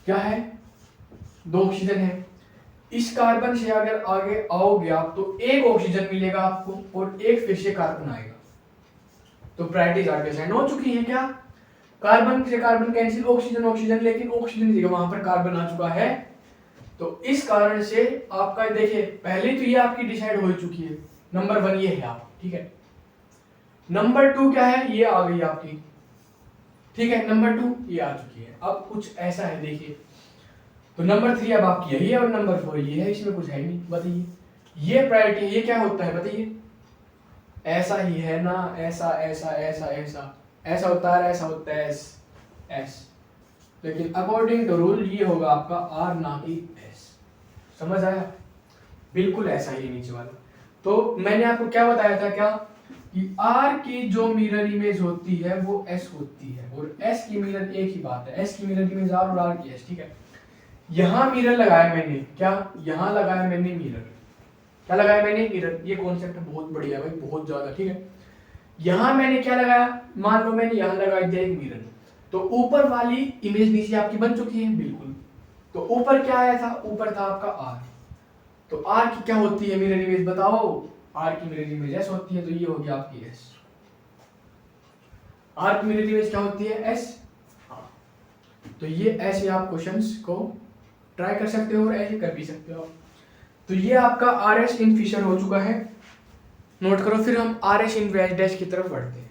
क्या है? 2 ऑक्सीजन है। इस कार्बन से अगर आगे आओगे आप तो एक ऑक्सीजन मिलेगा आपको और एक फिर से कार्बन आएगा, तो प्रायोरिटीज आगे असाइन हो चुकी है। क्या? कार्बन से कार्बन कैंसिल, ऑक्सीजन ऑक्सीजन, लेकिन ऑक्सीजन की जगह वहां पर कार्बन आ चुका है, तो इस कारण से आपका देखिए पहले तो ये आपकी डिसाइड हो चुकी है, नंबर 1 ये है आप, ठीक है। नंबर 2 क्या है? ये आ गई आपकी, ठीक है, नंबर 2 ये आ चुकी है। अब कुछ ऐसा है, देखिए तो नंबर 3 अब आपकी यही है और नंबर 4 ये है, इसमें कुछ है नहीं। बताइए ये प्रायोरिटी है, ये क्या होता है बताइए? ऐसा ही है ना, ऐसा ऐसा ऐसा ऐसा ऐसा होता है, ऐसा होता है एस एस, लेकिन अकॉर्डिंग टू रूल ये होगा आपका आर ना कि एस। समझ आया? बिल्कुल ऐसा ही नीचे वाला। तो मैंने आपको क्या बताया था, क्या कि आर की जो मिरर इमेज होती है वो एस होती है, और एस की मिरर एक ही बात है, एस की मिरर इमेज आर और आर की एस, ठीक है। यहां मिरर लगाया मैंने, क्या यहां लगाया मैंने मिरर, क्या लगाया मैंने मिरर, ये कॉन्सेप्ट बहुत बढ़िया भाई, बहुत ज्यादा, ठीक है। यहां मैंने क्या लगाया, मान लो मैंने यहां लगा दिया एक मिरर, तो ऊपर वाली इमेज नीचे आपकी बन चुकी है, बिल्कुल। तो ऊपर क्या आया था, ऊपर था आपका आर, तो आर की क्या होती है मिरर इमेज बताओ, आर की मिरर इमेज एस होती है, तो ये हो गया आपकी एस। आर की मिरर इमेज क्या होती है, एस। तो ये ऐसे आप क्वेश्चंस को ट्राई कर सकते हो और ऐसे कर भी सकते हो। तो ये आपका आर एस इन फिशर हो चुका है, नोट करो। फिर हम आर एस इन वैज डैश की तरफ बढ़ते हैं।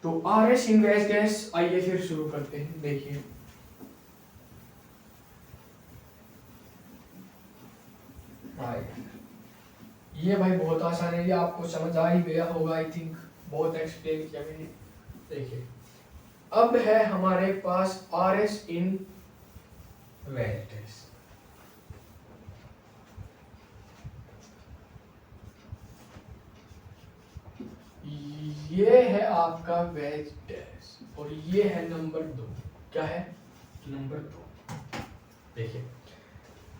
तो आर एस इन वैज डैश, आइए फिर शुरू करते हैं। देखिए ये भाई बहुत आसान है, ये आपको समझ आ ही गया होगा आई थिंक, बहुत एक्सप्लेन किया मैंने। देखिए अब है हमारे पास आर एस इन वैज डैश। ये है आपका वैज डैश और ये है नंबर 2, क्या है नंबर 2। देखिए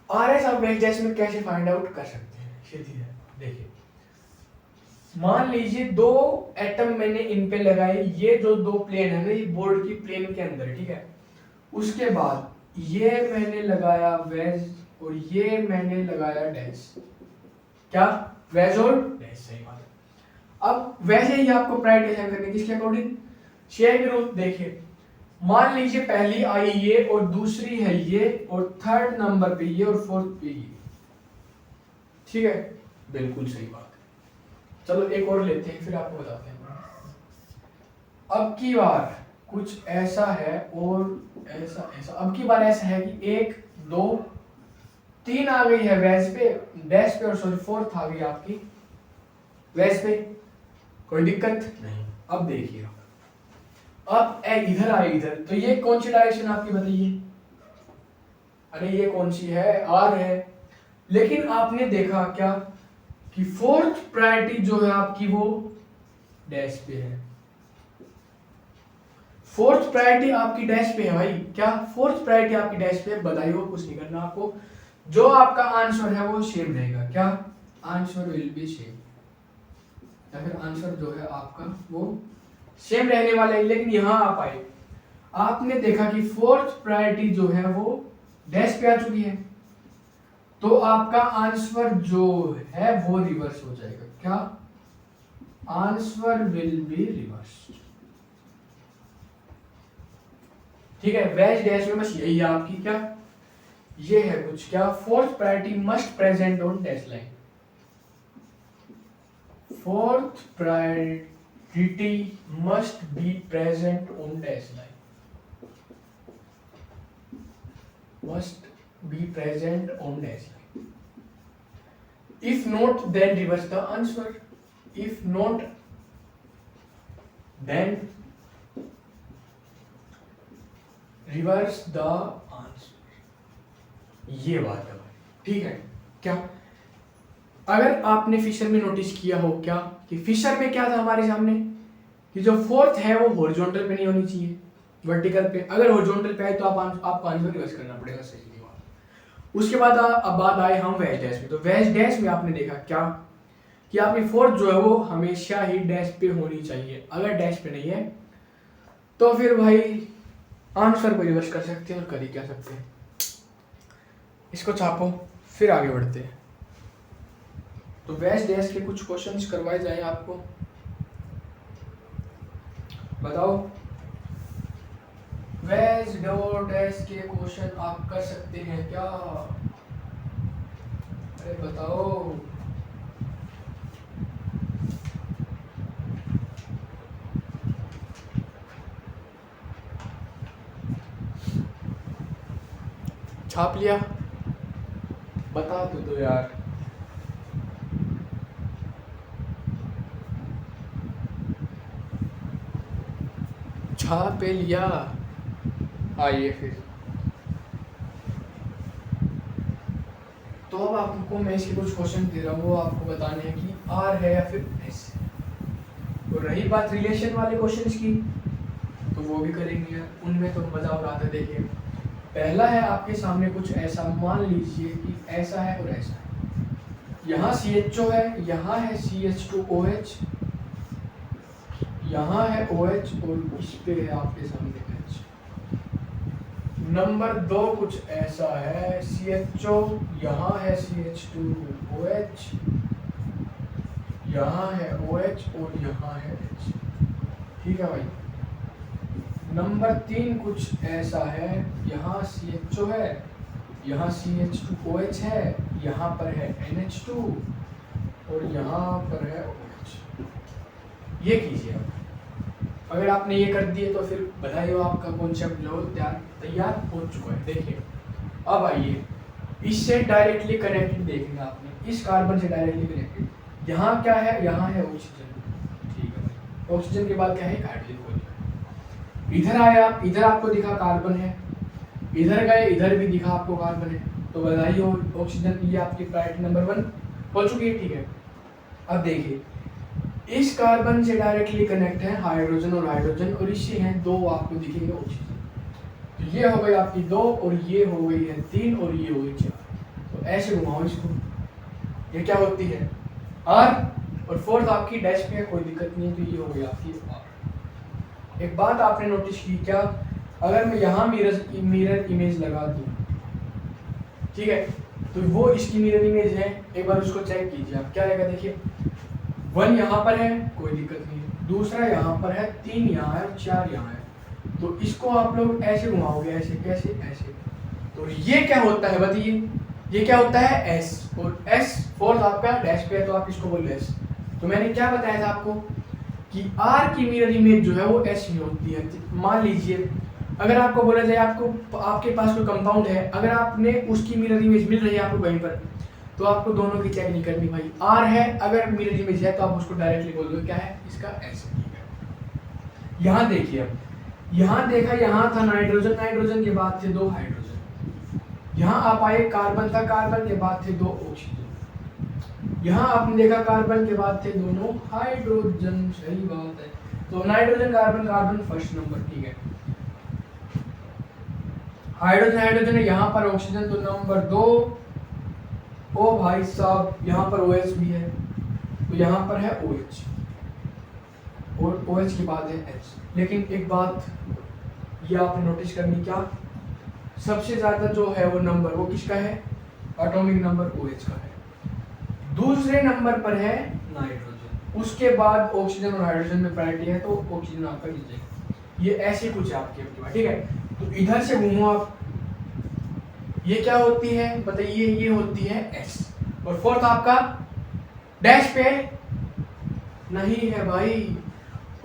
आर एस आप वैज डैश में कैसे फाइंड आउट कर सकते हैं, सीधी है। देखिए मान लीजिए दो एटम मैंने इन पे लगाए, ये जो दो प्लेन है ना, ये बोर्ड की प्लेन के अंदर, ठीक है। उसके बाद ये मैंने लगाया वेज और ये मैंने लगाया डैश, क्या वेज और डैश, सही बात है। अब वैसे ही आपको प्रायोरिटाइजेशन करनी है, किसके अकॉर्डिंग, शेयर के रूल। देखिए मान लीजिए पहली आई ये और दूसरी है ये और थर्ड नंबर पे ये और फोर्थ पे ये, ठीक है, बिल्कुल सही बात है। चलो एक और लेते हैं फिर आपको बताते हैं। अब की बार कुछ ऐसा है और ऐसा ऐसा, अब की बार ऐसा है कि 1 2 3 आ गई है वैज पे, डैश पे, और सॉरी फोर्थ आ गई आपकी वैज पे, कोई दिक्कत नहीं। अब देखिए अब इधर आए इधर, तो ये कौन सी डायरेक्शन आपकी बताइए, अरे ये कौन सी है, आर है। लेकिन आपने देखा क्या कि फोर्थ प्रायोरिटी जो है आपकी वो डैश पे है, फोर्थ प्रायोरिटी आपकी डैश पे है भाई, क्या फोर्थ प्रायोरिटी आपकी डैश पे, बधाई हो, कुछ नहीं करना आपको, जो आपका आंसर है वो सेम रहेगा, क्या आंसर विल बी सेम, या फिर आंसर जो है आपका वो सेम रहने वाला है। लेकिन यहां आप आए, आपने देखा कि फोर्थ प्रायोरिटी जो है वो डैश पे आ चुकी है, तो आपका आंसर जो है वो रिवर्स हो जाएगा, क्या आंसर विल बी रिवर्स, ठीक है। वैज डैश में बस यही है आपकी, क्या ये है कुछ, क्या fourth priority must present on dash line, fourth priority must be present on dash line, must be present on dash line, if not then reverse the answer, if not then reverse the answer, ये बात है भाई, ठीक है। क्या अगर आपने फिशर में नोटिस किया हो क्या कि फिशर में क्या था हमारे सामने कि जो फोर्थ है वो हॉरिजॉन्टल पे नहीं होनी चाहिए, वर्टिकल पे, अगर हॉरिजॉन्टल पे है तो आपको आंसर रिवर्स करना पड़ेगा, सही बात। उसके बाद अब बात आए हम वेज डैश में, तो वेज डैश में आपने देखा क्या कि आपकी फोर्थ जो है वो हमेशा ही डैश पे होनी चाहिए, अगर डैश पे नहीं है तो फिर भाई आंसर को रिवर्स कर सकते हैं और कर ही क्या सकते हैं। इसको छापो फिर आगे बढ़ते हैं। तो वेज डैश के कुछ क्वेश्चंस करवाए जाए आपको, बताओ वेज डैश के क्वेश्चन आप कर सकते हैं क्या, अरे बताओ। छाप लिया, बता तो दो यार। छाप लिया, आइए फिर तो अब आपको मैं इसके कुछ क्वेश्चन दे रहा हूँ, वो आपको बताने हैं कि आर है या फिर एस है। और रही बात रिलेशन वाले क्वेश्चंस की, तो वो भी करेंगे यार, उनमें तो मजा और आता है। देखिए पहला है आपके सामने कुछ ऐसा, मान लीजिए कि ऐसा है और ऐसा है, यहाँ CHO है, यहाँ है CH2OH, यहाँ है OH और इस पे है आपके सामने H। नंबर 2 कुछ ऐसा है, CHO, यहाँ है CH2OH, यहाँ है OH और यहाँ है H। ठीक है भाई। नंबर 3 कुछ ऐसा है, यहाँ CHO है, यहाँ CH2OH है, यहाँ पर है NH2 और यहाँ पर है OH। ये कीजिए आप। अगर आपने ये कर दिए तो फिर बधाई हो, आपका कॉन्सेप्ट लेवल तैयार हो चुका है। देखिए अब आइए, इससे डायरेक्टली कनेक्टेड देखेंगे आपने, इस कार्बन से डायरेक्टली कनेक्टेड। यहाँ क्या है, यहाँ है ऑक्सीजन। ठीक है भाई, ऑक्सीजन के बाद क्या है, हाइड्रोजन को दिखा। इधर आए आप, इधर आपको दिखा कार्बन है, इधर गए इधर भी दिखा आपको कार्बन है, तो बधाई हो, ऑक्सीजन ये आपकी प्रायोरिटी नंबर 1 हो चुकी है। ठीक है, अब देखिए इस कार्बन से डायरेक्टली कनेक्ट है हाइड्रोजन और हाइड्रोजन, और इससे हैं 2 आपको दिखेंगे ऑक्सीजन। तो ये हो गई आपकी 2 और ये हो गई है 3 और ये हो गई 4। तो ऐसे घुमाओ इसको, ये क्या होती है R, और फोर्थ आपकी डैश पे है, कोई दिक्कत नहीं है, तो ये हो गई आपकी R। एक बात आपने नोटिस की क्या, अगर मैं यहाँ मिरर इमेज लगा दूँ, ठीक है, तो वो इसकी मिरर इमेज है, एक बार उसको चेक कीजिए आप, क्या आएगा देखिए, 1 यहाँ पर है, कोई दिक्कत नहीं है, दूसरा यहाँ पर है, 3 यहाँ है, 4 यहाँ है। तो इसको आप लोग ऐसे घुमाओगे, ऐसे कैसे, ऐसे, तो ये क्या होता है बताइए, ये क्या होता है S, और S फोर्थ आपका डैश पे है, तो आप इसको बोलो S। तो मैंने क्या बताया था आपको कि R की मिरर इमेज जो है वो S में होती है। मान लीजिए अगर आपको बोला जाए, आपको आपके पास कोई कंपाउंड है, अगर आपने उसकी मिरर इमेज मिल रही है आपको कहीं पर, तो आपको दोनों की चेक नहीं करनी भाई, R है अगर मिरर इमेज है तो आप उसको डायरेक्टली बोल दो क्या है, इसका S है। यहाँ देखिए, अब यहाँ देखा, यहाँ था नाइट्रोजन, नाइट्रोजन के बाद थे 2 हाइड्रोजन, यहाँ आप आए कार्बन था, कार्बन के बाद थे 2 ऑक्सीजन, यहाँ आपने देखा कार्बन के बाद थे दोनों हाइड्रोजन। सही बात है, तो nitrogen carbon carbon first number. ठीक है, हाइड्रोजन हाइड्रोजन है, यहाँ पर ऑक्सीजन, तो नंबर 2। ओ भाई साहब, यहाँ पर OH भी है, तो यहाँ पर है OH और OH के बाद है H। लेकिन एक बात ये आपने नोटिस करनी, क्या सबसे ज्यादा जो है वो नंबर वो किसका है, एटॉमिक नंबर OH का है। दूसरे नंबर पर है नाइट्रोजन, उसके बाद ऑक्सीजन और हाइड्रोजन में प्रायोरिटी है, तो ऑक्सीजन आपका लीजिए। ये ऐसे कुछ है आपके पास। ठीक है, तो इधर से घूमो आप, ये क्या होती है बताइए, ये होती है S, और फोर्थ आपका डैश पे नहीं है भाई,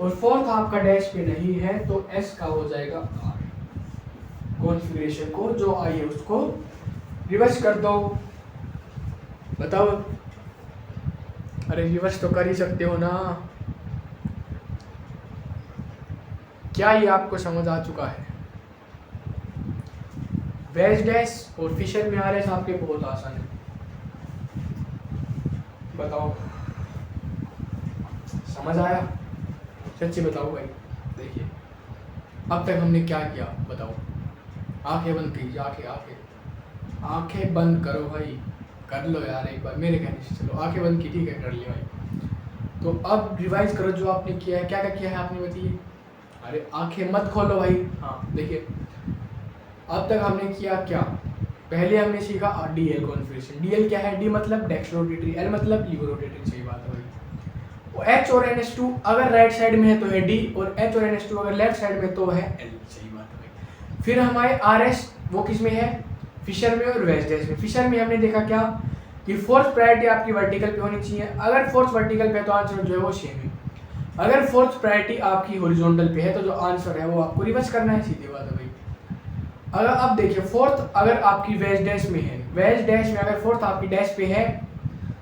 और फोर्थ आपका डैश पे नहीं है, तो S का हो जाएगा R। कॉन्फ़िगरेशन को जो आई है उसको रिवर्स कर दो, बताओ। अरे रिवर्स तो कर ही सकते हो ना, क्या ये आपको समझ आ चुका है? वेज डैश और फिशर में RS आपके बहुत आसान है, बताओ समझ आया? सच्ची बताओ भाई। देखिए अब तक हमने क्या किया बताओ, आंखें बंद कीजिए, आंखें बंद करो भाई, कर लो यार एक बार मेरे कहने से, चलो आंखें बंद की, ठीक है कर लिया भाई। तो अब रिवाइज करो जो आपने किया है, क्या क्या किया है आपने बताइए। अरे आंखें मत खोलो भाई। हाँ देखिए अब तक हमने किया क्या, पहले हमने सीखा DL कॉन्फ़िगरेशन। DL क्या है, D मतलब डेक्स्ट्रो रोटेटरी, L मतलब लीवर रोटेटरी। सही बात है भाई। H और NH2 अगर राइट साइड में है तो है D, और H और NH2 अगर लेफ्ट साइड में तो है L। सही बात है भाई। फिर हमारे RS वो किस में है, फिशर में और वेज डैश में। फिशर में हमने देखा क्या कि फोर्थ प्रायोरिटी आपकी वर्टिकल पे होनी चाहिए, अगर फोर्थ वर्टिकल पे तो आंसर जो है वो सेम है, अगर फोर्थ प्रायोरिटी आपकी हॉरिजॉन्टल पे है तो जो आंसर है वो आपको रिवर्स करना है। सीधी बात है भाई। अगर अब देखिए फोर्थ अगर आपकी वेज डैश में है, वेज डैश में अगर फोर्थ आपकी डैश पे है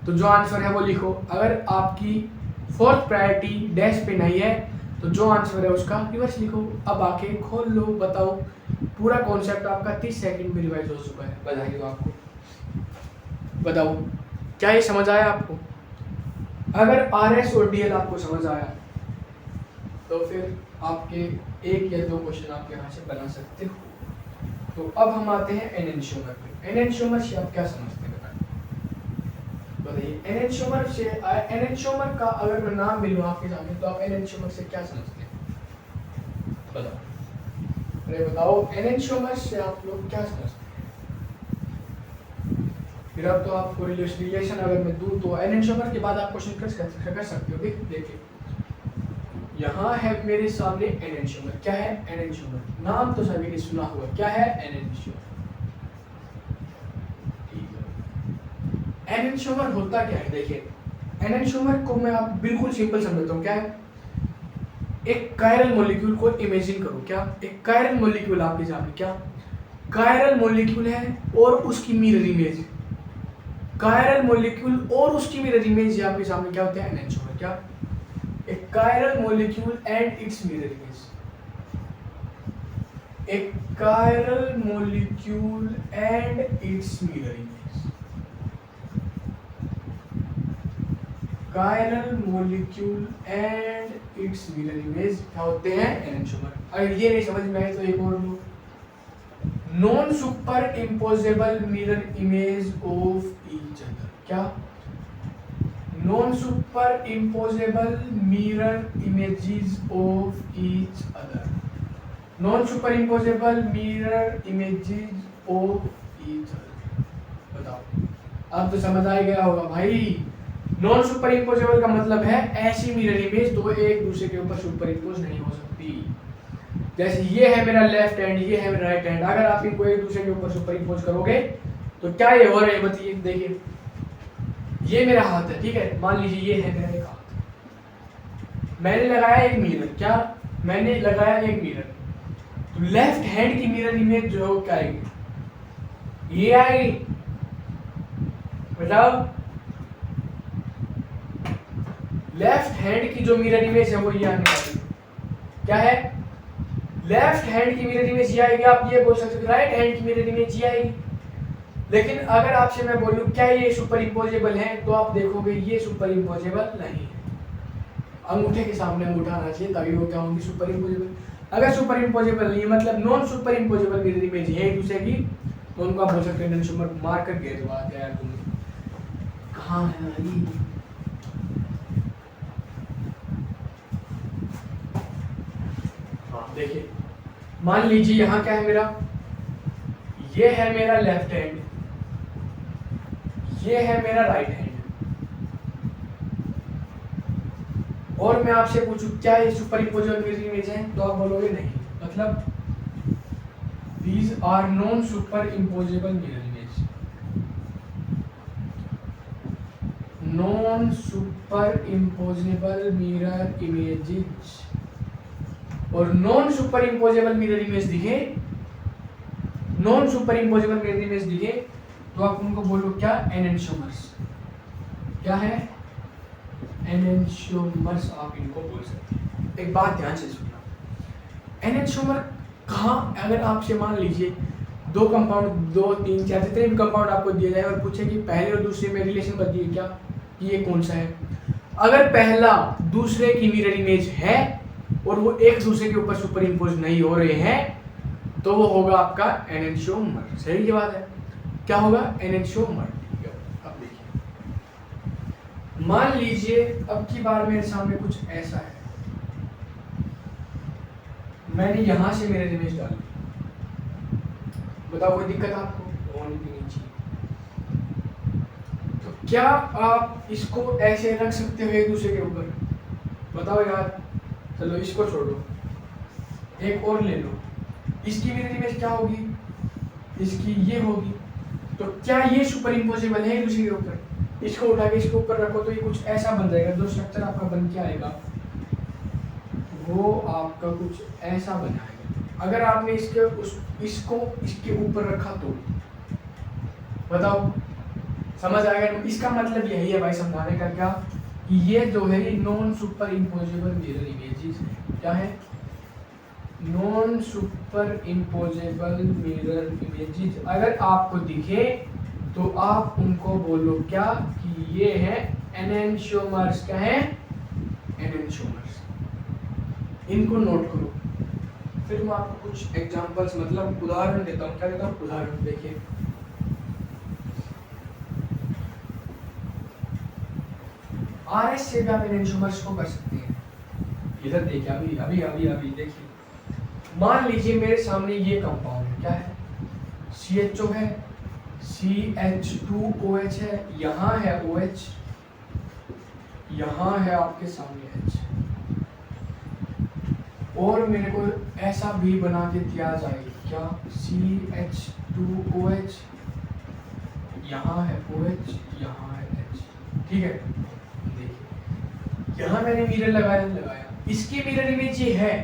तो जो आंसर है वो लिखो, अगर आपकी फोर्थ प्रायोरिटी डैश पे नहीं है तो जो आंसर है उसका रिवर्स लिखो। अब आके खोल लो, बताओ पूरा कॉन्सेप्ट आपका 30 सेकंड में रिवाइज हो चुका है, बधाई हो आपको। बताओ क्या ये समझ आया आपको? अगर RS और DL आपको समझ आया तो फिर आपके एक या दो क्वेश्चन आप यहाँ से बना सकते हो। तो अब हम आते हैं एनेंशियोमर पे। एनेंशियोमर से आप क्या समझते हैं बताइए? एनेंशियोमर का अगर मैं नाम मिलूँ आपके सामने तो आप एनेंशियोमर से क्या समझते हैं बताओ? अरे बताओ एनेंशियोमर से आप लोग क्या समझते हैं? फिर अब तो आपको रिलेशन अगर मैं दूं तो एनेंशियोमर के बाद आप क्वेश्चन कर सकते हो। देखिए यहाँ है मेरे सामने एनेंशियोमर। क्या है एनेंशियोमर? नाम तो सभी ने सुना हुआ। क्या है एनेंशियोमर? एनेंशियोमर होता क्या है? देखिए एनेंशियोमर को मैं आप बिल्कुल सिंपल समझता हूँ। क्या है? एक कायरल मॉलिक्यूल को इमेजिन करो। क्या? एक कायरल मॉलिक्यूल आपके सामने। क्या? कायरल मॉलिक्यूल है और उसकी मिरर इमेज। कायरल मॉलिक्यूल और उसकी मिरर इमेज आपके सामने क्या होता है? एनेंशियोमर। क्या? A chiral molecule and its mirror image. A chiral molecule and its mirror image. Chiral molecule and its mirror image क्या होते हैं? एनेंशियोमर। अगर ये नहीं समझ में आए तो एक और लो। Non super imposable mirror image of each other. क्या? non superimposable mirror images of each other. non superimposable mirror images of each other. बताओ अब तो समझ आ गया होगा भाई। नॉन सुपर इम्पोजेबल का मतलब है ऐसी मिरर इमेज तो एक दूसरे के ऊपर सुपर इम्पोज नहीं हो सकती। जैसे ये है मेरा लेफ्ट हैंड, ये है मेरा राइट हैंड। अगर आप इनको एक दूसरे के ऊपर सुपर इम्पोज करोगे तो क्या ये हो रहा है बताइए? देखिए ये मेरा हाथ है, ठीक है, मान लीजिए ये है मेरा एक हाथ। मैंने लगाया एक मिरर। क्या? मैंने लगाया एक मिरर। तो लेफ्ट हैंड की मिरर इमेज जो है क्या आएगी? ये आएगी। बताओ लेफ्ट हैंड की जो मिरर इमेज है वो ये आने वाली। क्या है? लेफ्ट हैंड की मिरर इमेज ये आएगी। आप ये बोल सकते हो राइट हैंड की मिरर इमेज ये आएगी। लेकिन अगर आपसे मैं बोलूं क्या ये सुपर इम्पोजेबल है तो आप देखोगे ये सुपर इम्पोजेबल नहीं है। अंगूठे के सामने अंगूठा आना चाहिए तभी वो क्या होंगी? Super imposable. अगर सुपर इम्पोजेबल नहीं है मतलब non super imposable mirror image है एक दूसरे की तो उनको आप बोल सकते हैं एनेंशियोमर। मार कर गए बात है यार, तुम कहाँ है भाई? हाँ देखिए मान लीजिए यहाँ क्या है मेरा? ये है मेरा लेफ्ट हैंड, ये है मेरा राइट हैंड। और मैं आपसे पूछूं क्या ये सुपर इम्पोजेबल मिरर इमेज है तो आप बोलोगे नहीं। मतलब these are non super imposable mirror image. non super imposable mirror images। और non super imposable mirror image दिखे, non super imposable mirror image दिखे तो आप उनको बोलो क्या? एनेंशियोमर्स। क्या है? एनेंशियोमर्स आप इनको बोल सकते हैं। एक बात ध्यान से सुनना, एनेंशियोमर कहाँ? अगर आपसे मान लीजिए दो कंपाउंड, 2 3 4 जितने भी कंपाउंड आपको दिया जाए और पूछे कि पहले और दूसरे में रिलेशन बताइए क्या कि ये कौन सा है। अगर पहला दूसरे की मिरर इमेज है और वो एक दूसरे के ऊपर सुपर इम्पोज नहीं हो रहे हैं तो वो होगा आपका एनेंशियोमर। सही की बात है। क्या होगा? एनेंशियोमर। अब देखिए मान लीजिए अब की बार मेरे सामने कुछ ऐसा है, मैंने यहां से मिरर इमेज डाली। बताओ कोई दिक्कत आपको? होनी भी नहीं चाहिए। तो क्या आप इसको ऐसे रख सकते हो एक दूसरे के ऊपर? बताओ यार। चलो इसको छोड़ो, एक और ले लो। इसकी मिरर इमेज क्या होगी? इसकी ये होगी। तो क्या ये सुपर इम्पोजेबल है एक दूसरे के ऊपर? इसको उठा के इसके ऊपर रखो तो ये कुछ ऐसा बन जाएगा। जो स्ट्रक्चर आपका बन के आएगा वो आपका कुछ ऐसा बनाएगा। अगर आपने इसको इसके ऊपर रखा तो बताओ समझ आएगा? इसका मतलब यही है भाई समझाने का क्या कि ये जो है non super imposable mirror images है। क्या है? Non super imposable mirror images. अगर आपको दिखे तो आप उनको बोलो क्या कि ये है एनेंशियोमर्स। क्या है? एनेंशियोमर्स। इनको नोट करो। फिर मैं आपको कुछ एग्जांपल्स मतलब उदाहरण देता हूँ। क्या देता हूँ? उदाहरण। देखिए आरएस से भी आप एनेंशियोमर्स को कर सकते हैं। इधर देखिए अभी अभी अभी अभी देखिए, मान लीजिए मेरे सामने ये कंपाउंड है। क्या है? CHO है, CH2OH है, यहाँ है OH, यहाँ है आपके सामने H, और मेरे को ऐसा भी बना के दिया जाए। क्या? CH2OH, यहाँ है OH, यहाँ है H। ठीक है, देखिए यहाँ मैंने मिरर लगाया। इसकी मिरर इमेज ये है,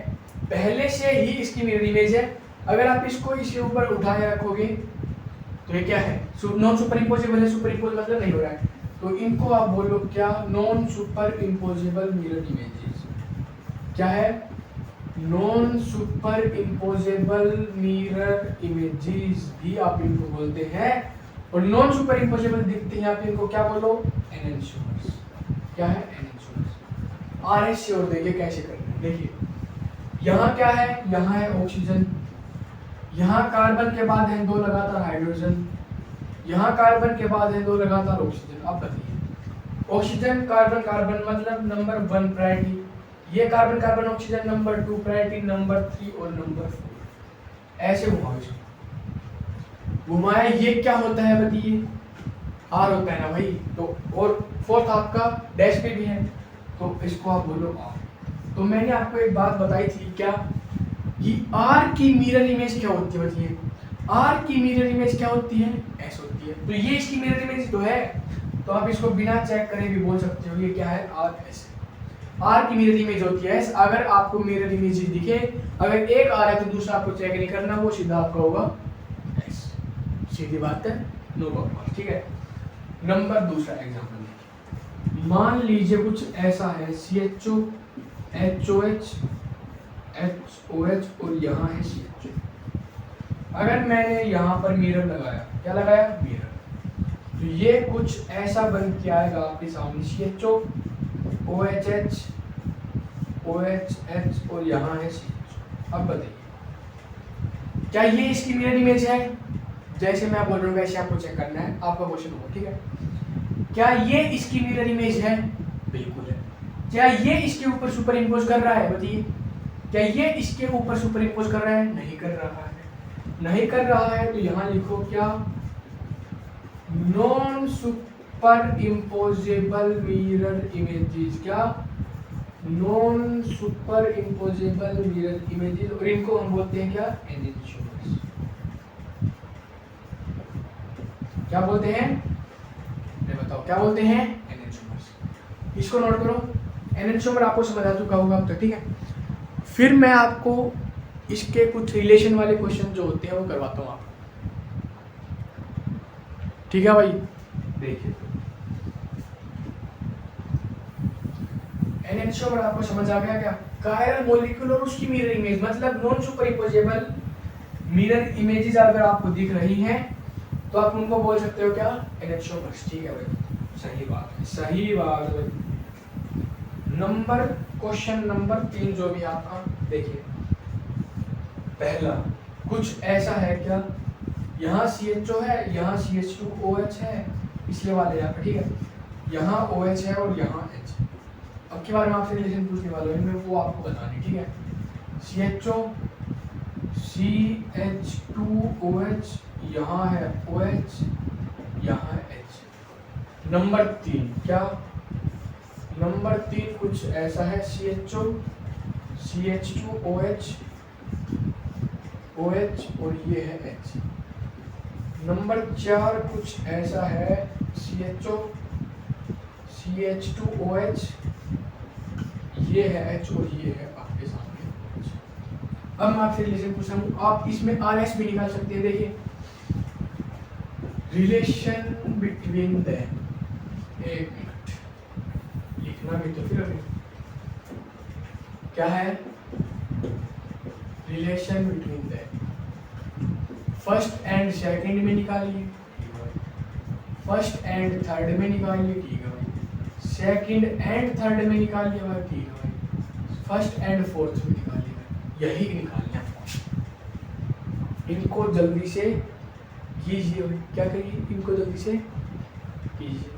पहले से ही इसकी मिरर इमेज है। अगर आप इसको इसके ऊपर उठाए रखोगे तो ये क्या है? नॉन सुपर इम्पोजेबल है। सुपर इम्पोज मतलब नहीं हो रहा है, तो इनको आप बोलो क्या? Non super imposable mirror images. क्या है? Non super imposable mirror images भी आप इनको बोलते हैं। और नॉन सुपर इम्पोजेबल दिखते हैं आप इनको क्या बोलो? एनेंशियोमर्स। क्या है? एनेंशियोमर्स। आरएस से और देखिए कैसे करना है। देखिए यहाँ क्या है? यहाँ है ऑक्सीजन, यहाँ कार्बन के बाद है 2 लगातार हाइड्रोजन, यहाँ कार्बन के बाद है 2 लगातार ऑक्सीजन। अब बताइए, ऑक्सीजन कार्बन कार्बन मतलब नंबर 1 प्रायोरिटी, ये carbon carbon oxygen number 2 priority, number 3 और नंबर 4। ऐसे घुमाओ इसको। घुमाया ये क्या होता है बताइए? आर होता है ना भाई। तो और फोर्थ आपका डैश पे भी है, तो इसको आप बोलो आर। तो मैंने आपको एक बात बताई थी क्या कि आर की मिरर इमेज क्या होती है बताइए? आर की मिरर इमेज क्या होती है? एस होती है। तो ये इसकी मिरर इमेज तो है, तो आप इसको बिना चेक करे भी बोल सकते हो ये क्या है? R S. आर की मिरर इमेज होती है एस। अगर आपको मिरर इमेज दिखे, अगर एक आर है तो दूसरा आपको चेक नहीं करना, वो सीधा आपका होगा एस। सीधी बात है, नो बकवास। ठीक है, नंबर दूसरा एग्जांपल देखिए। मान लीजिए कुछ ऐसा है, CHO, HOH, HOH और यहाँ है CHO। अगर मैंने यहाँ पर मिरर लगाया, क्या लगाया? मिरर, तो ये कुछ ऐसा बन के आएगा आपके सामने। CHO, OHH, OHH और यहाँ है CHO। अब बताइए क्या ये इसकी मिरर इमेज है? जैसे मैं बोल रहा हूँ वैसे आपको चेक करना है, आपका क्वेश्चन होगा। ठीक है, क्या ये इसकी मिरर इमेज है? बिल्कुल है। क्या ये इसके ऊपर सुपर इम्पोज कर रहा है? बताइए, क्या ये इसके ऊपर सुपर इम्पोज कर रहा है? नहीं कर रहा है। नहीं कर रहा है तो यहाँ लिखो क्या? Non super imposable mirror images. क्या? Non super imposable mirror images, और इनको हम बोलते हैं क्या? एनेंशियोमर्स। क्या बोलते हैं? बताओ क्या बोलते हैं? एनेंशियोमर्स। इसको नोट करो। एनेंशियोमर आपको समझ आ चुका होगा अब तक। ठीक है, फिर मैं आपको इसके कुछ रिलेशन वाले क्वेश्चन जो होते हैं वो करवाता हूँ आपको। ठीक है भाई, देखिए एनेंशियोमर आपको समझ आ गया क्या? कायरल मॉलिक्यूल और उसकी मिरर इमेज, मतलब नॉन सुपरइम्पोजेबल मिरर इमेजेस अगर आपको दिख रही हैं तो आप उनको बोल सकते हो क्या? एनेंशियोमर्स। ठीक है भाई, सही बात है, सही बात है भाई। नंबर क्वेश्चन नंबर 3 जो भी आपका देखिए, पहला कुछ ऐसा है क्या? यहाँ CHO है, यहाँ CH2OH है, पिछले वाले यहाँ पे। ठीक है, यहाँ OH है और यहाँ H। अब की बार मैं आपसे रिलेशन पूछने वाला हूँ, मैं वो आपको बतानी। ठीक है, CHO, CH2OH, यहाँ है OH, यहाँ है H। नंबर 3 क्या? नंबर 3 कुछ ऐसा है, CHO, CH2OH, OH और ये है H। नंबर 4 कुछ ऐसा है, CHO, CH2OH, ये है H और ये है आपके सामने H। अब मैं आपसे रिलेशन पूछ रहा हूँ, आप इसमें RS भी निकाल सकते हैं। देखिए रिलेशन बिटवीन द, एक मिनट लिखना भी तो फिर अभी क्या है? Relation between the first and second में निकालिए, फर्स्ट एंड थर्ड में निकालिए, ठीक है भाई। सेकंड एंड थर्ड में निकालिए भाई, ठीक है भाई। फर्स्ट एंड फोर्थ में निकालिए भाई, यही निकालना है। इनको जल्दी से कीजिए भाई, क्या करिए, इनको जल्दी से कीजिए।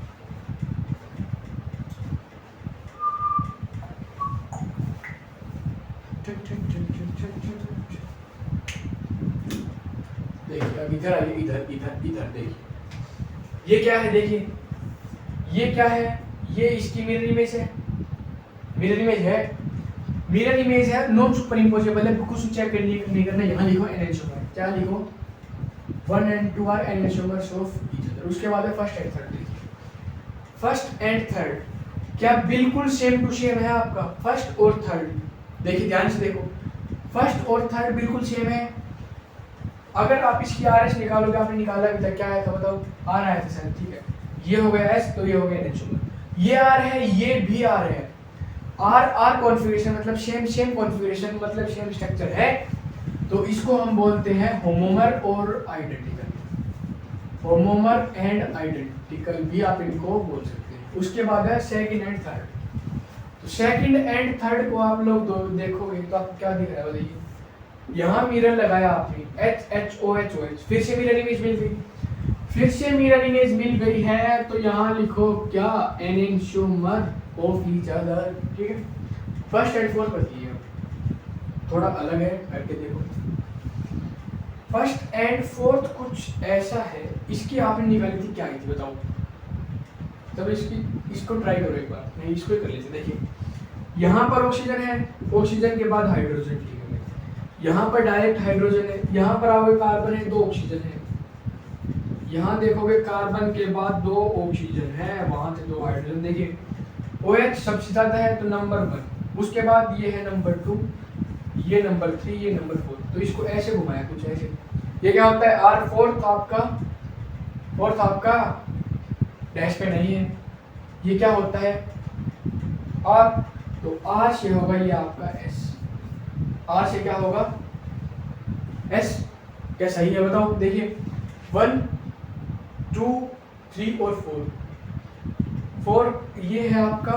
देखिए अब इधर आइए, इधर इधर इधर देखिए, ये क्या है, देखिए ये क्या है, ये इसकी मिरर इमेज है, मिरर इमेज है, मिरर इमेज है, नॉन सुपर इम्पोजेबल है, कुछ चेक नहीं करना। यहाँ लिखो एन एंशोमर, क्या लिखो, 1 and 2 are enantiomers of each other. उसके बाद है फर्स्ट एंड थर्ड। देखिए फर्स्ट एंड थर्ड क्या बिल्कुल सेम टू सेम है आपका, फर्स्ट और थर्ड, देखिए ध्यान से देखो, फर्स्ट और थर्ड बिल्कुल सेम है। अगर आप इसकी आर एस निकालोगे, आपने निकाला अभी तक, क्या आया था बताओ, आर आया था सर, ठीक है, ये हो गया एस, तो ये हो गया एन एंशोमर, ये आर है, ये भी आर है। आर आर कॉन्फ़िगरेशन मतलब सेम कॉन्फ़िगरेशन मतलब सेम स्ट्रक्चर है, तो इसको हम बोलते हैं होमोमर और आइडेंटिकल। होमोमर एंड आइडेंटिकल भी आप इनको बोल सकते हैं। उसके बाद है सेकंड एंड थर्ड। तो सेकंड एंड थर्ड को आप लोग देखोगे तो आपको क्या दिख रहा है बताइए, यहाँ मिरर लगाया आपने, H H O H O H, फिर से मिरर इमेज मिल गई, फिर से मिरर इमेज मिल गई है, तो यहाँ लिखो क्या, एन एंशोमर ऑफ ईच अदर, ठीक है। फर्स्ट एंड फोर्थ बताइए, थोड़ा अलग है, करके देखो। फर्स्ट एंड फोर्थ कुछ ऐसा है, इसकी आपने निकाली थी, क्या आई थी बताओ, तब इसको ट्राई करो एक बार, नहीं इसको ही कर लेते। देखिए यहाँ पर ऑक्सीजन है, ऑक्सीजन के बाद हाइड्रोजन, ठीक है, यहाँ पर डायरेक्ट हाइड्रोजन है, यहाँ पर आओगे कार्बन है, 2 ऑक्सीजन है, यहाँ देखोगे कार्बन के बाद 2 ऑक्सीजन है, वहां से 2 हाइड्रोजन। देखिए OH सबसे ज्यादा है तो नंबर 1, उसके बाद ये है नंबर 2, ये नंबर 3, ये नंबर 4, तो इसको ऐसे घुमाया कुछ ऐसे। ये क्या होता है, आर फोर्थ आपका डैश पे नहीं है, ये क्या होता है आर, तो आर से होगा ये आपका एस, आर से क्या होगा एस। क्या सही है बताओ, देखिए 1 2 3 और 4 ये है आपका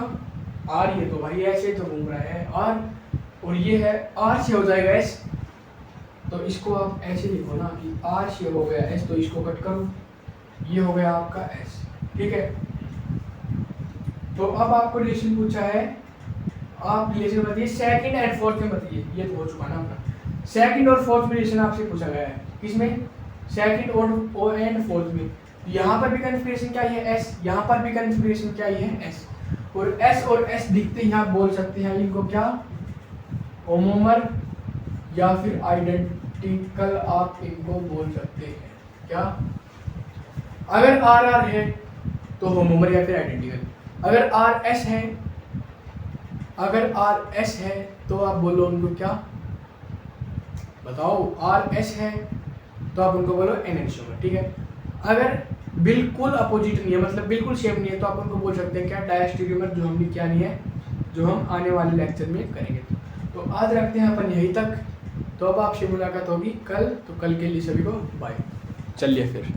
आर, ये तो भाई ऐसे तो घूम रहा है आर, और ये है आर से हो जाएगा एस, तो इसको आप ऐसे लिखो ना कि आर से हो गया एस, तो इसको कट करो, ये हो गया आपका एस, ठीक है। तो अब आपको रिलेशन पूछा है, आप रिलेशन बताइए सेकंड एंड फोर्थ में बताइए, ये तो हो चुका ना आपका, सेकंड और फोर्थ में रिलेशन आपसे पूछा गया है, किसमें, सेकंड और एंड फोर्थ में। यहाँ पर भी कॉन्फ़िगरेशन क्या है एस, यहाँ पर भी कॉन्फ़िगरेशन क्या है एस, और एस दिखते ही आप बोल सकते हैं इनको क्या, होमोमर या फिर आइडेंटिकल आप इनको बोल सकते हैं क्या। अगर आर आर है तो होमोमर या फिर आइडेंटिकल, अगर आर एस है तो आप बोलो उनको क्या, बताओ, आर एस है तो आप उनको बोलो एन एंशोमर, ठीक है। अगर बिल्कुल अपोजिट नहीं है, मतलब बिल्कुल सेम नहीं है, तो आप उनको बोल सकते हैं क्या, डायस्टेरियोमर, जो हम भी क्या नहीं है, जो हम आने वाले लेक्चर में करेंगे। तो आज रखते हैं अपन यहीं तक, तो अब आपसे मुलाकात होगी कल, तो कल के लिए सभी को बाय, चलिए फिर।